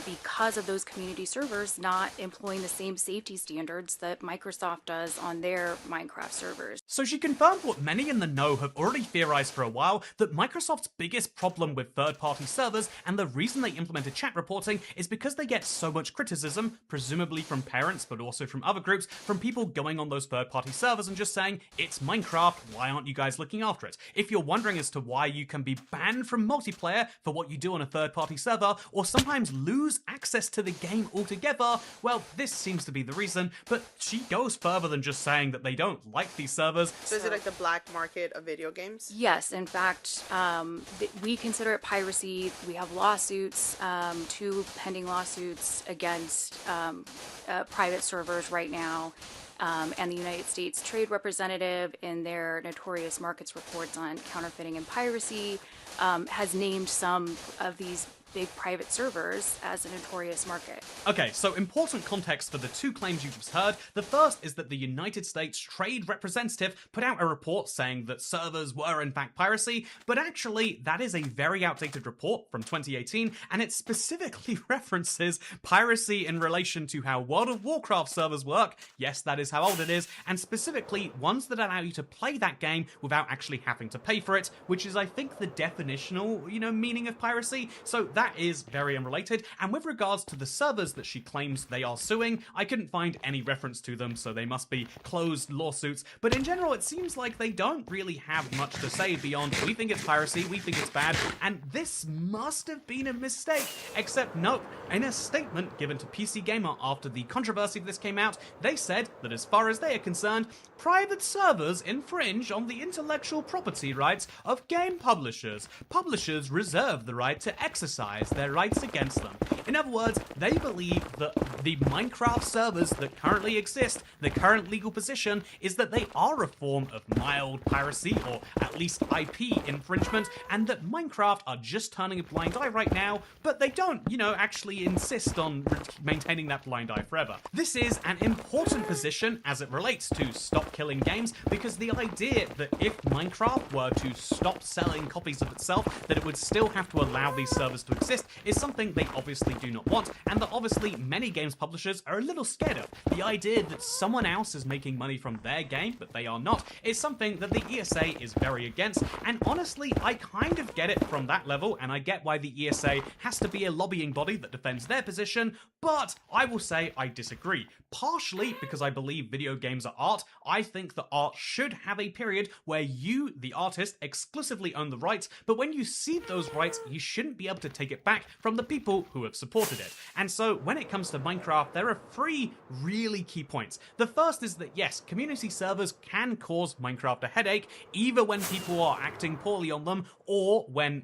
because of those community servers not employing the same safety standards that Microsoft does on their Minecraft servers. So she confirmed what many in the know have already theorized for a while, that Microsoft's biggest problem with third-party servers and the reason they implemented chat reporting is because they get so much criticism, presumably from parents but also from other groups, from people going on those third-party servers and just saying, it's Minecraft, why aren't you guys looking after it? If you're wondering as to why you can be banned from multiplayer for what you do on a third-party server, or sometimes lose access to the game altogether, well, this seems to be the reason, but she goes further than just saying that they don't like these servers. So is it like the black market of video games? Yes, in fact, we consider it piracy. We have lawsuits, 2 pending lawsuits against private servers right now. And the United States Trade Representative, in their notorious markets reports on counterfeiting and piracy, has named some of these big private servers as a notorious market. Okay, so important context for the 2 claims you just heard. The first is that the United States Trade Representative put out a report saying that servers were in fact piracy, but actually that is a very outdated report from 2018, and it specifically references piracy in relation to how World of Warcraft servers work. Yes, that is how old it is, and specifically ones that allow you to play that game without actually having to pay for it, which is, I think, the definitional, meaning of piracy. So that is very unrelated. And with regards to the servers that she claims they are suing, I couldn't find any reference to them, so they must be closed lawsuits. But in general, it seems like they don't really have much to say beyond, we think it's piracy, we think it's bad, and this must have been a mistake. Except no, in a statement given to PC Gamer after the controversy of this came out, they said that as far as they are concerned, private servers infringe on the intellectual property rights of game publishers. Publishers reserve the right to exercise their rights against them. In other words, they believe that the Minecraft servers that currently exist, the current legal position is that they are a form of mild piracy, or at least IP infringement, and that Minecraft are just turning a blind eye right now, but they don't, actually insist on maintaining that blind eye forever. This is an important position as it relates to Stop Killing Games, because the idea that if Minecraft were to stop selling copies of itself, that it would still have to allow these servers to exist is something they obviously do not want, and that obviously many games publishers are a little scared of. The idea that someone else is making money from their game, but they are not, is something that the ESA is very against, and honestly, I kind of get it from that level, and I get why the ESA has to be a lobbying body that defends their position, but I will say I disagree. Partially because I believe video games are art. I think that art should have a period where you, the artist, exclusively own the rights, but when you cede those rights, you shouldn't be able to take it back from the people who have supported it. And so when it comes to Minecraft, there are 3 really key points. The first is that yes, community servers can cause Minecraft a headache, either when people are acting poorly on them, or when,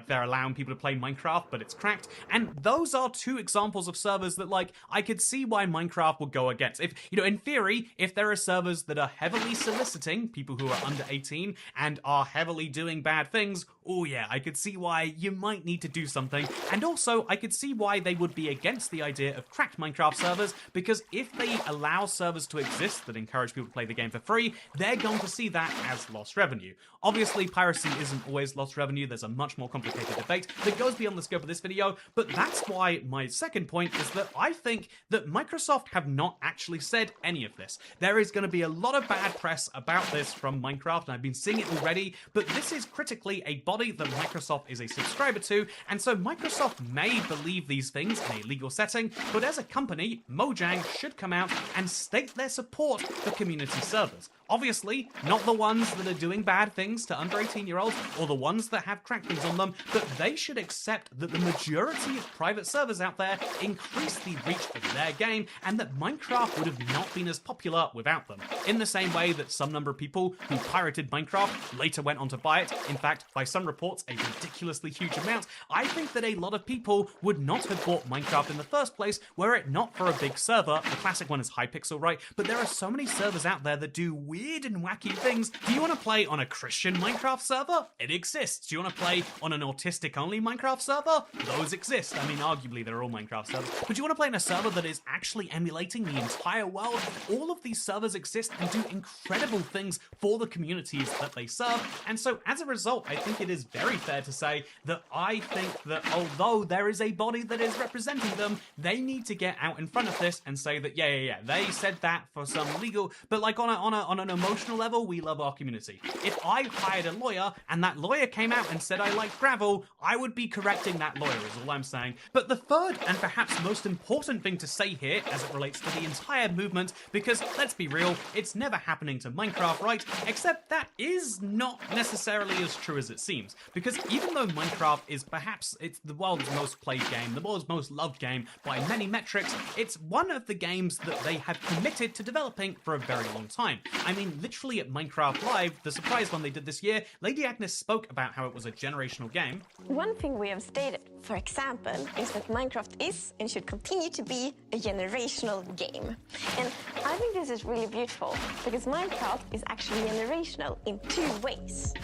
they're allowing people to play Minecraft, but it's cracked. And those are 2 examples of servers that, I could see why Minecraft would go against. If, in theory, if there are servers that are heavily soliciting people who are under 18 and are heavily doing bad things, oh yeah, I could see why you might need to do something. And also, I could see why they would be against the idea of cracked Minecraft servers, because if they allow servers to exist that encourage people to play the game for free, they're going to see that as lost revenue. Obviously, piracy isn't always lost revenue. There's a much more complicated debate that goes beyond the scope of this video, but that's why my second point is that I think that Microsoft have not actually said any of this. There is going to be a lot of bad press about this from Minecraft, and I've been seeing it already, but this is critically a body that Microsoft is a subscriber to, and so Microsoft may believe these things in a legal setting, but as a company, Mojang should come out and state their support for community servers. Obviously, not the ones that are doing bad things to under 18-year-olds or the ones that have crack things on them, but they should accept that the majority of private servers out there increase the reach of their game and that Minecraft would have not been as popular without them. In the same way that some number of people who pirated Minecraft later went on to buy it, in fact, by some reports, a ridiculously huge amount, I think that a lot of people would not have bought Minecraft in the first place were it not for a big server. The classic one is Hypixel, right? But there are so many servers out there that do weird and wacky things. Do you want to play on a Christian Minecraft server? It exists. Do you want to play on an autistic-only Minecraft server? Those exist. I mean, arguably, they're all Minecraft servers. But do you want to play in a server that is actually emulating the entire world? All of these servers exist and do incredible things for the communities that they serve. And so, as a result, I think it is very fair to say that I think that although there is a body that is representing them, they need to get out in front of this and say that, yeah, they said that for some legal, but like on an emotional level, we love our community. If I hired a lawyer and that lawyer came out and said I like gravel, I would be correcting that lawyer, is all I'm saying. But the third and perhaps most important thing to say here as it relates to the entire movement, because let's be real, it's never happening to Minecraft, right? Except that is not necessarily as true as it seems. Because even though Minecraft is perhaps, it's the world's most played game, the world's most loved game by many metrics, it's one of the games that they have committed to developing for a very long time. I mean, literally at Minecraft Live, the surprise one they did this year, Lady Agnes spoke about how it was a generational game. One thing we have stated, for example, is that Minecraft is and should continue to be a generational game. And I think this is really beautiful, because Minecraft is actually generational in two ways.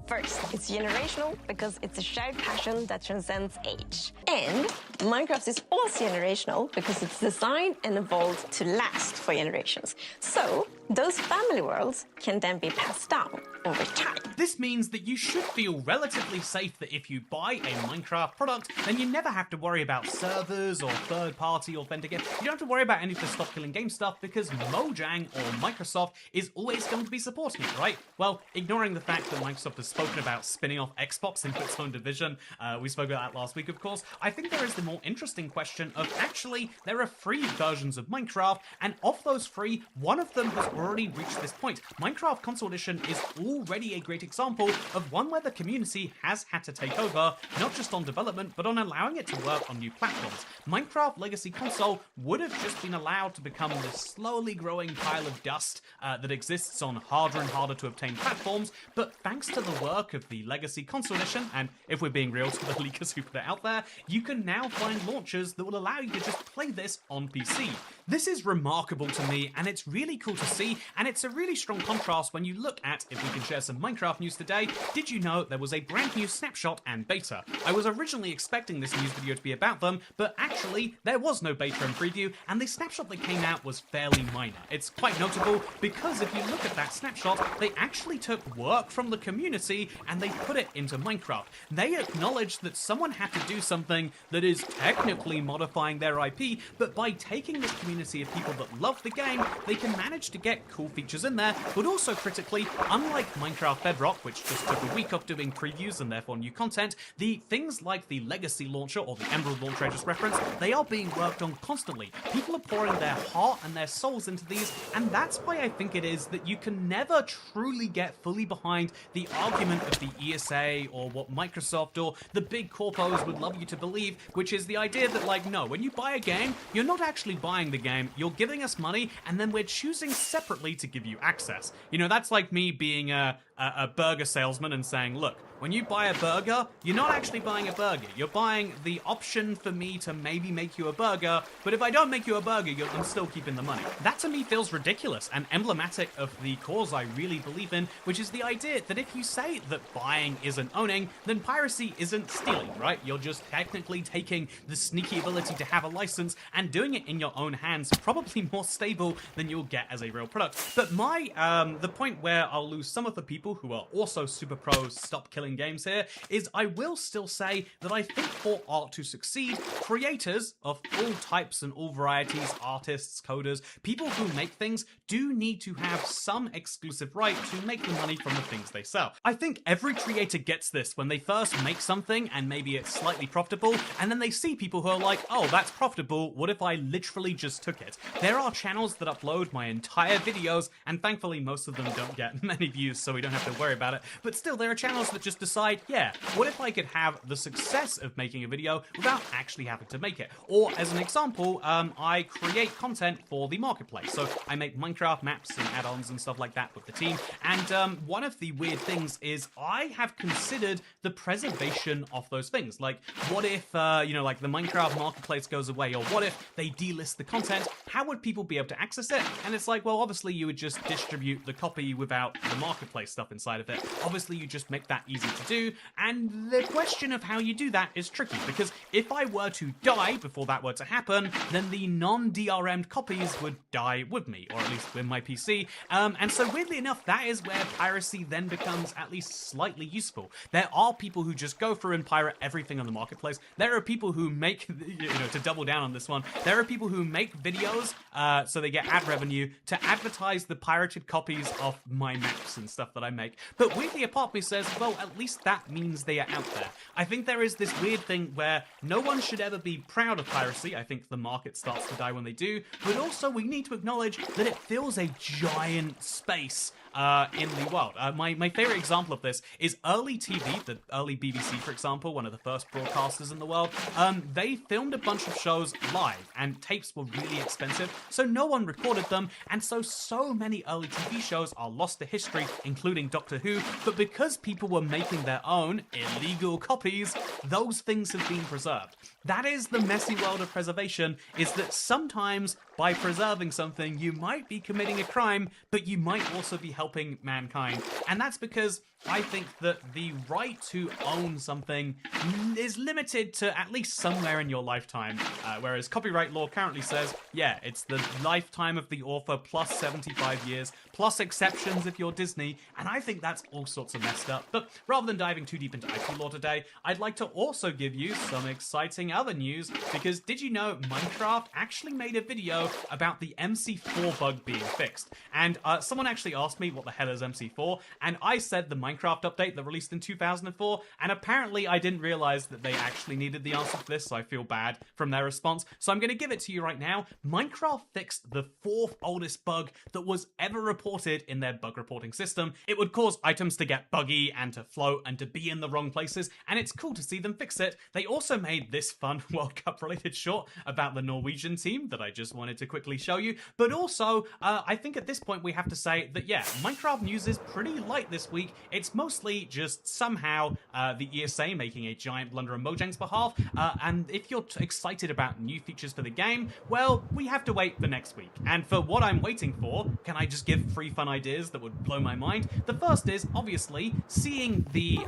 First, it's generational because it's a shared passion that transcends age. And Minecraft is also generational because it's designed and evolved to last for generations. So, those family worlds can then be passed down over time. This means that you should feel relatively safe that if you buy a Minecraft product, then you never have to worry about servers or third-party authentication. You don't have to worry about any of the Stop Killing Game stuff because Mojang or Microsoft is always going to be supporting it, right? Well, ignoring the fact that Microsoft has spoken about spinning off Xbox into its own division, we spoke about that last week, of course, I think there is the more interesting question of actually, there are free versions of Minecraft, and of those free, one of them has already reached this point. Minecraft Console Edition is already a great example of one where the community has had to take over, not just on development, but on allowing it to work on new platforms. Minecraft Legacy Console would have just been allowed to become this slowly growing pile of dust that exists on harder and harder to obtain platforms, but thanks to the work of the Legacy Console Edition, and if we're being real to the leakers who put it out there, you can now find launchers that will allow you to just play this on PC. This is remarkable to me, and it's really cool to see, and it's a really strong contrast when you look at, if we can share some Minecraft news today, did you know there was a brand new snapshot and beta? I was originally expecting this news video to be about them, but actually, there was no beta and preview, and the snapshot that came out was fairly minor. It's quite notable, because if you look at that snapshot, they actually took work from the community, and they put it into Minecraft. They acknowledged that someone had to do something that is technically modifying their IP, but by taking this community of people that love the game, they can manage to get cool features in there, but also critically, unlike Minecraft Bedrock, which just took a week off doing previews and therefore new content, the things like the Legacy launcher or the Emerald launcher I just referenced, they are being worked on constantly. People are pouring their heart and their souls into these, and that's why I think it is that you can never truly get fully behind the argument of the ESA or what Microsoft or the big corpos would love you to believe, which is the idea that, like, no, when you buy a game, you're not actually buying the game, you're giving us money, and then we're choosing separately to give you access. You know, that's like me being a burger salesman and saying, look, When you buy a burger, you're not actually buying a burger. You're buying the option for me to maybe make you a burger, but if I don't make you a burger, I'm still keeping the money. That to me feels ridiculous and emblematic of the cause I really believe in, which is the idea that if you say that buying isn't owning, then piracy isn't stealing, right? You're just technically taking the sneaky ability to have a license and doing it in your own hands, probably more stable than you'll get as a real product. But the point where I'll lose some of the people who are also super pros stop killing games here is I will still say that I think for art to succeed, creators of all types and all varieties, artists, coders, people who make things do need to have some exclusive right to make the money from the things they sell. I think every creator gets this when they first make something and maybe it's slightly profitable, and then they see people who are like, oh, that's profitable, what if I literally just took it? There are channels that upload my entire videos, and thankfully most of them don't get many views, so we don't have to worry about it, but still there are channels that just decide, yeah, what if I could have the success of making a video without actually having to make it? Or as an example, I create content for the marketplace, so I make Minecraft maps and add-ons and stuff like that with the team, and one of the weird things is I have considered the preservation of those things. Like, what if, like the Minecraft marketplace goes away, or what if they delist the content? How would people be able to access it? And it's like, well, obviously you would just distribute the copy without the marketplace stuff inside of it. Obviously you just make that easy to do, and the question of how you do that is tricky, because if I were to die before that were to happen, then the non-DRM'd copies would die with me, or at least with my PC, and so weirdly enough, that is where piracy then becomes at least slightly useful. There are people who just go through and pirate everything on the marketplace. There are people who make, to double down on this one, there are people who make videos so they get ad revenue to advertise the pirated copies of my maps and stuff that I make. But weirdly, a part of me says, well, at least that means they are out there. I think there is this weird thing where no one should ever be proud of piracy. I think the market starts to die when they do, but also we need to acknowledge that it fills a giant space in the world. My favorite example of this is early TV, the early BBC, for example, one of the first broadcasters in the world. They filmed a bunch of shows live, and tapes were really expensive, so no one recorded them, and so many early TV shows are lost to history, including Doctor Who, but because people were making their own illegal copies, those things have been preserved. That is the messy world of preservation, is that sometimes by preserving something, you might be committing a crime, but you might also be helping mankind. And that's because I think that the right to own something is limited to at least somewhere in your lifetime, whereas copyright law currently says, yeah, it's the lifetime of the author plus 75 years, plus exceptions if you're Disney, and I think that's all sorts of messed up. But rather than diving too deep into IP law today, I'd like to also give you some exciting other news, because did you know Minecraft actually made a video about the MC4 bug being fixed? And someone actually asked me what the hell is MC4, and I said the Minecraft update that released in 2004, and apparently I didn't realize that they actually needed the answer for this, so I feel bad from their response. So I'm going to give it to you right now. Minecraft fixed the 4th oldest bug that was ever reported in their bug reporting system. It would cause items to get buggy and to float and to be in the wrong places, and it's cool to see them fix it. They also made this fun World Cup related short about the Norwegian team that I just wanted to quickly show you, but also I think at this point we have to say that yeah, Minecraft news is pretty light this week. It's mostly just somehow the ESA making a giant blunder on Mojang's behalf, and if you're excited about new features for the game, well, we have to wait for next week. And for what I'm waiting for, can I just give 3 fun ideas that would blow my mind? The first is, obviously, seeing the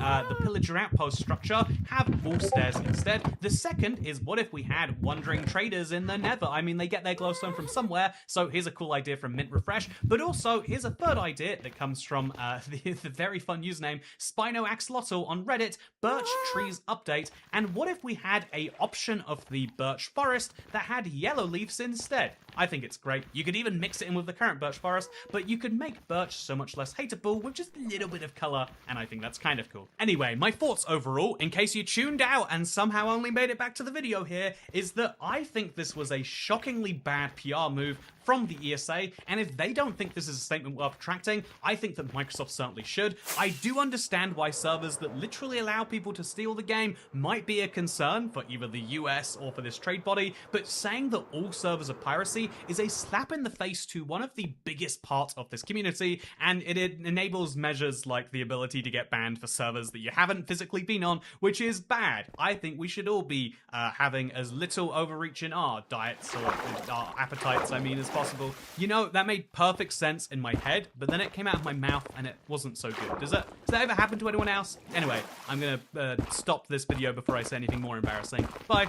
pillager outpost structure have wall stairs instead. The second is, what if we had wandering traders in the Nether? I mean, they get their glowstone from somewhere, so here's a cool idea from Mint Refresh. But also, here's a third idea that comes from the very fun username Spino Axolotl on Reddit, Birch Trees Update. And what if we had a option of the birch forest that had yellow leaves instead? I think it's great. You could even mix it in with the current birch forest, but you could make birch so much less hateable with just a little bit of color, and I think that's kind of cool. Anyway, my thoughts overall, in case you tuned out and somehow only made it back to the video here, is that I think this was a shockingly bad bad PR move from the ESA, and if they don't think this is a statement worth retracting, I think that Microsoft certainly should. I do understand why servers that literally allow people to steal the game might be a concern for either the US or for this trade body, but saying that all servers are piracy is a slap in the face to one of the biggest parts of this community, and it enables measures like the ability to get banned for servers that you haven't physically been on, which is bad. I think we should all be having as little overreach in our diets, or our appetites, I mean, as possible. You know, that made perfect sense in my head, but then it came out of my mouth and it wasn't so good. Does that ever happen to anyone else? Anyway, I'm gonna stop this video before I say anything more embarrassing. Bye.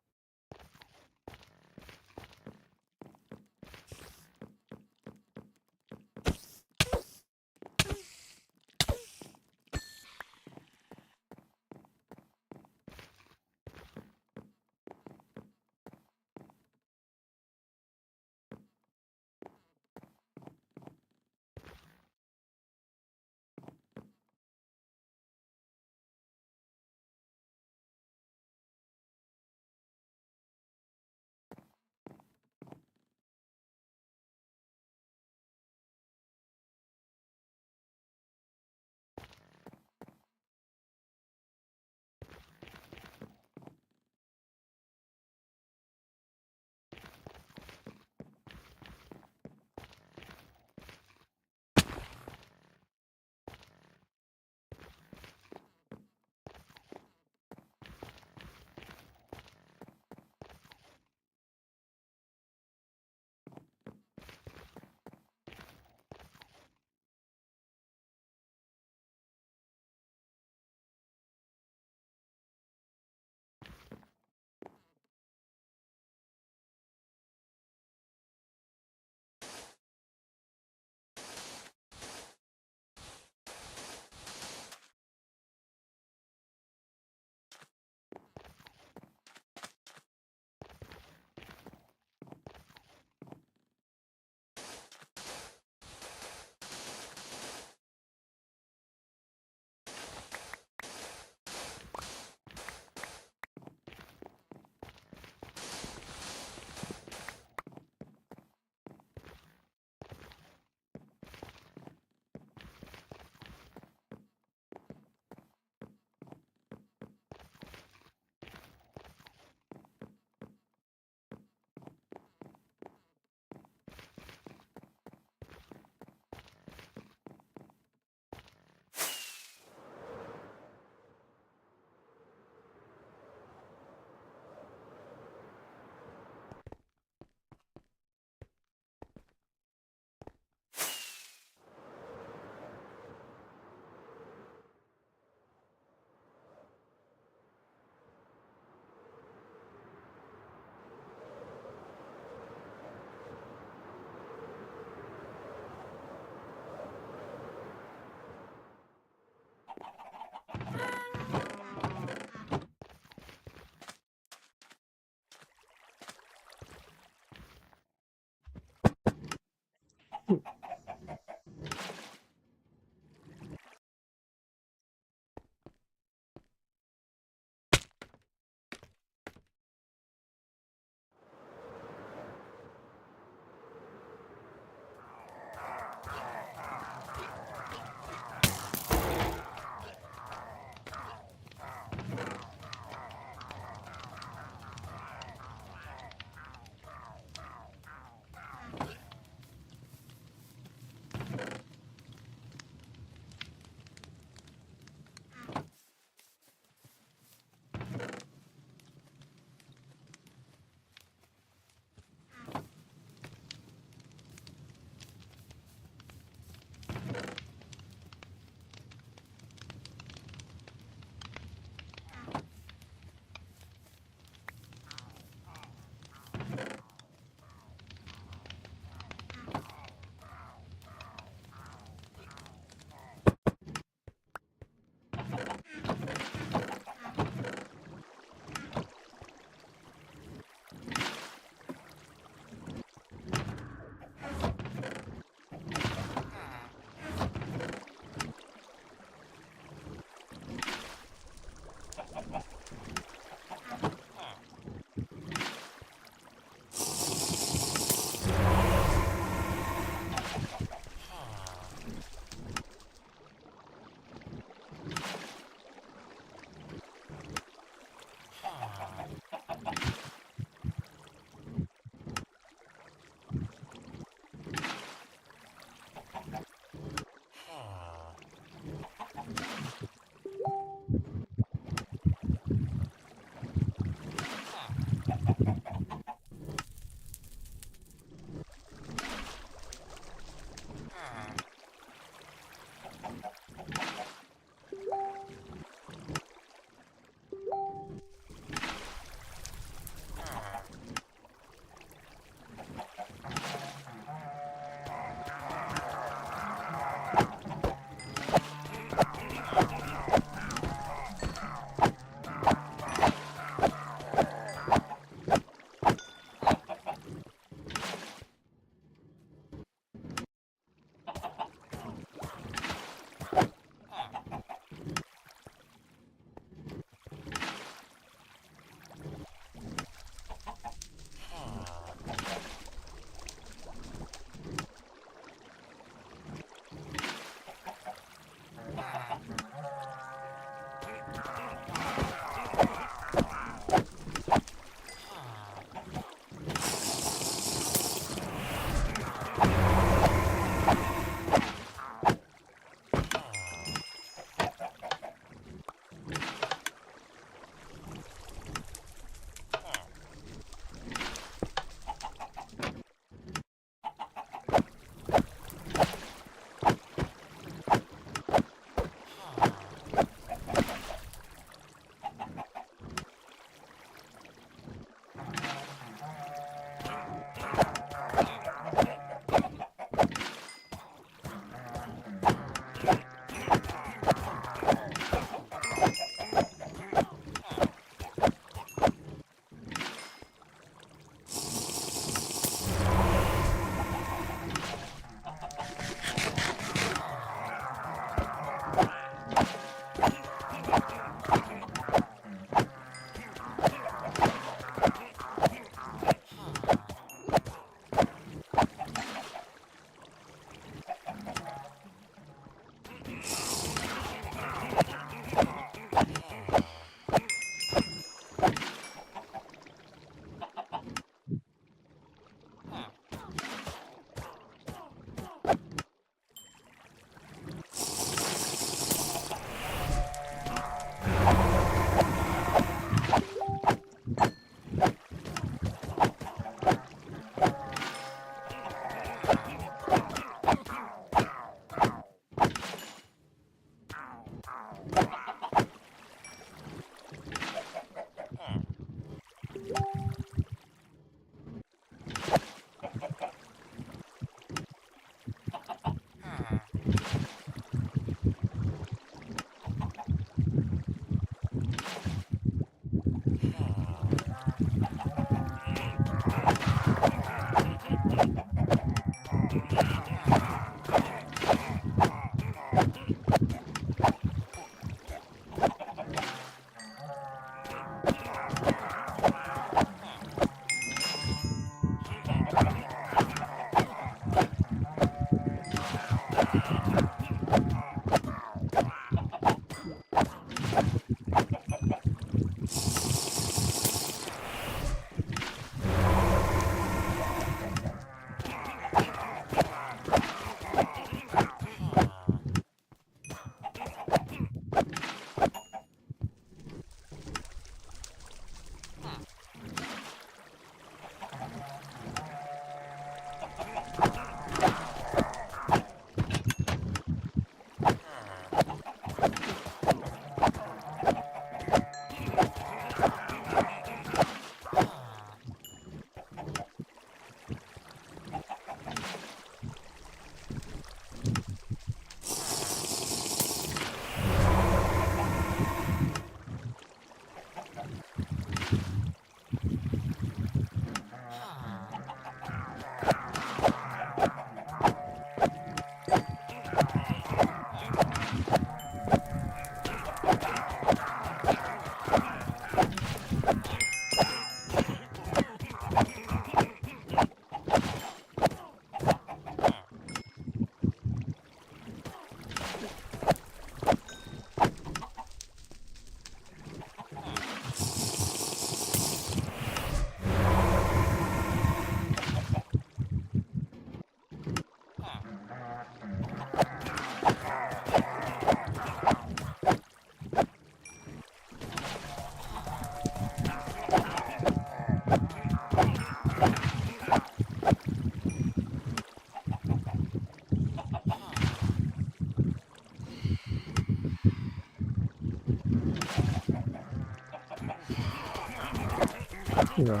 Rồi.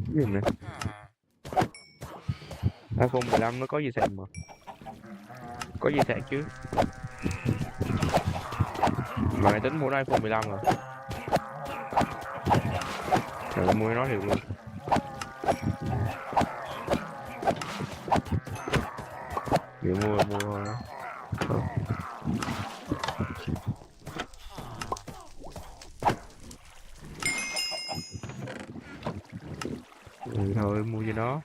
Cái gì nè? iPhone 15 nó có gì sạc mà? Có gì sạc chứ? Mà mày tính mua nó iPhone 15 rồi. Trời, mua nó thiệt luôn. Vậy mua nó. Thôi mua cho nó.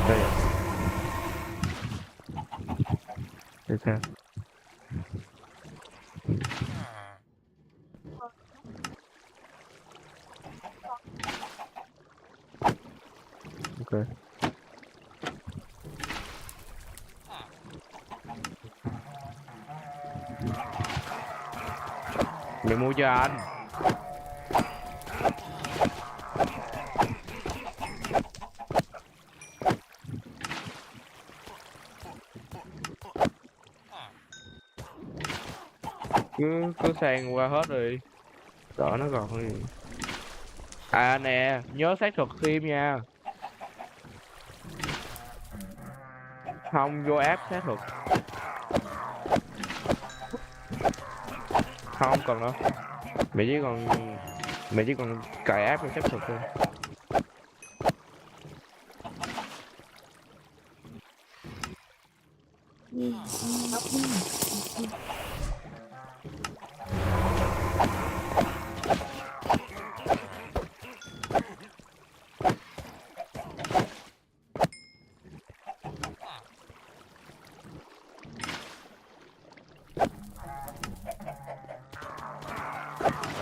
Đây à? Để sao? Ok. Mày mua cho anh. Cứ sang qua hết rồi. Đỡ nó còn cái gì. À nè, nhớ xác thực phim nha. Không vô app xác thực. Không cần đâu. Mày chỉ còn cài app để xác thực thôi.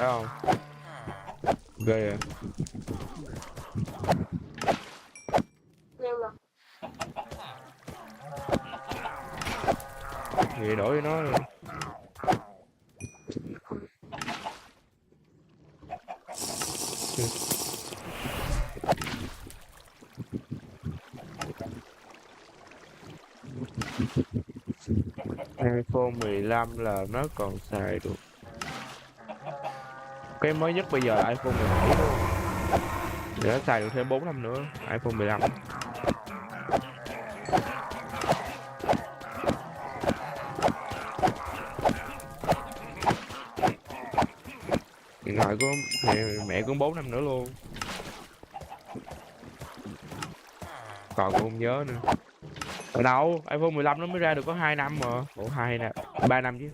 Thấy không? Ghê à. Vậy đổi cho nó rồi. iPhone 15 là nó còn xài được. Cái mới nhất bây giờ là iPhone 17 luôn. Để nó xài được thêm 4 năm nữa. iPhone 15. Điện thoại của mẹ cũng 4 năm nữa luôn. Còn cũng không nhớ nữa. Ở đâu? iPhone 15 nó mới ra được có 2 năm mà. Ủa 2 nè, 3 năm chứ.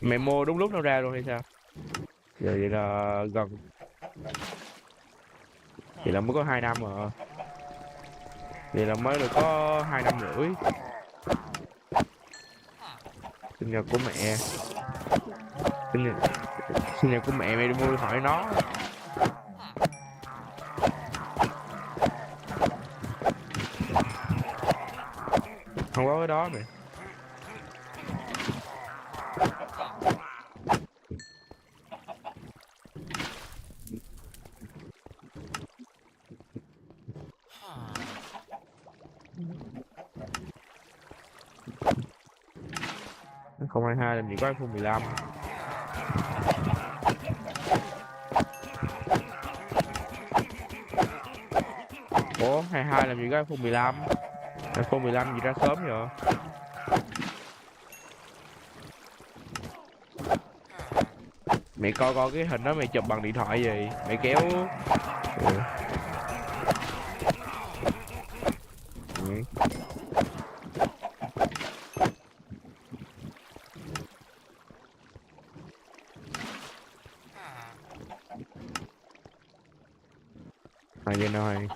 Mẹ mua đúng lúc nó ra luôn hay sao? Giờ vậy là gần. Vậy là mới có 2 năm mà. Vậy là mới được có 2 năm rưỡi. Sinh nhật của mẹ. Sinh nhật của mẹ mày đi mua điện thoại nó. Không có cái đó mày. 2022 làm gì có iPhone 15. Ủa 22 làm gì có iPhone 15. iPhone 15 gì ra sớm vậy? Mày coi cái hình đó mày chụp bằng điện thoại gì? Mày kéo. Ừ. Ừ. Hay vậy nói.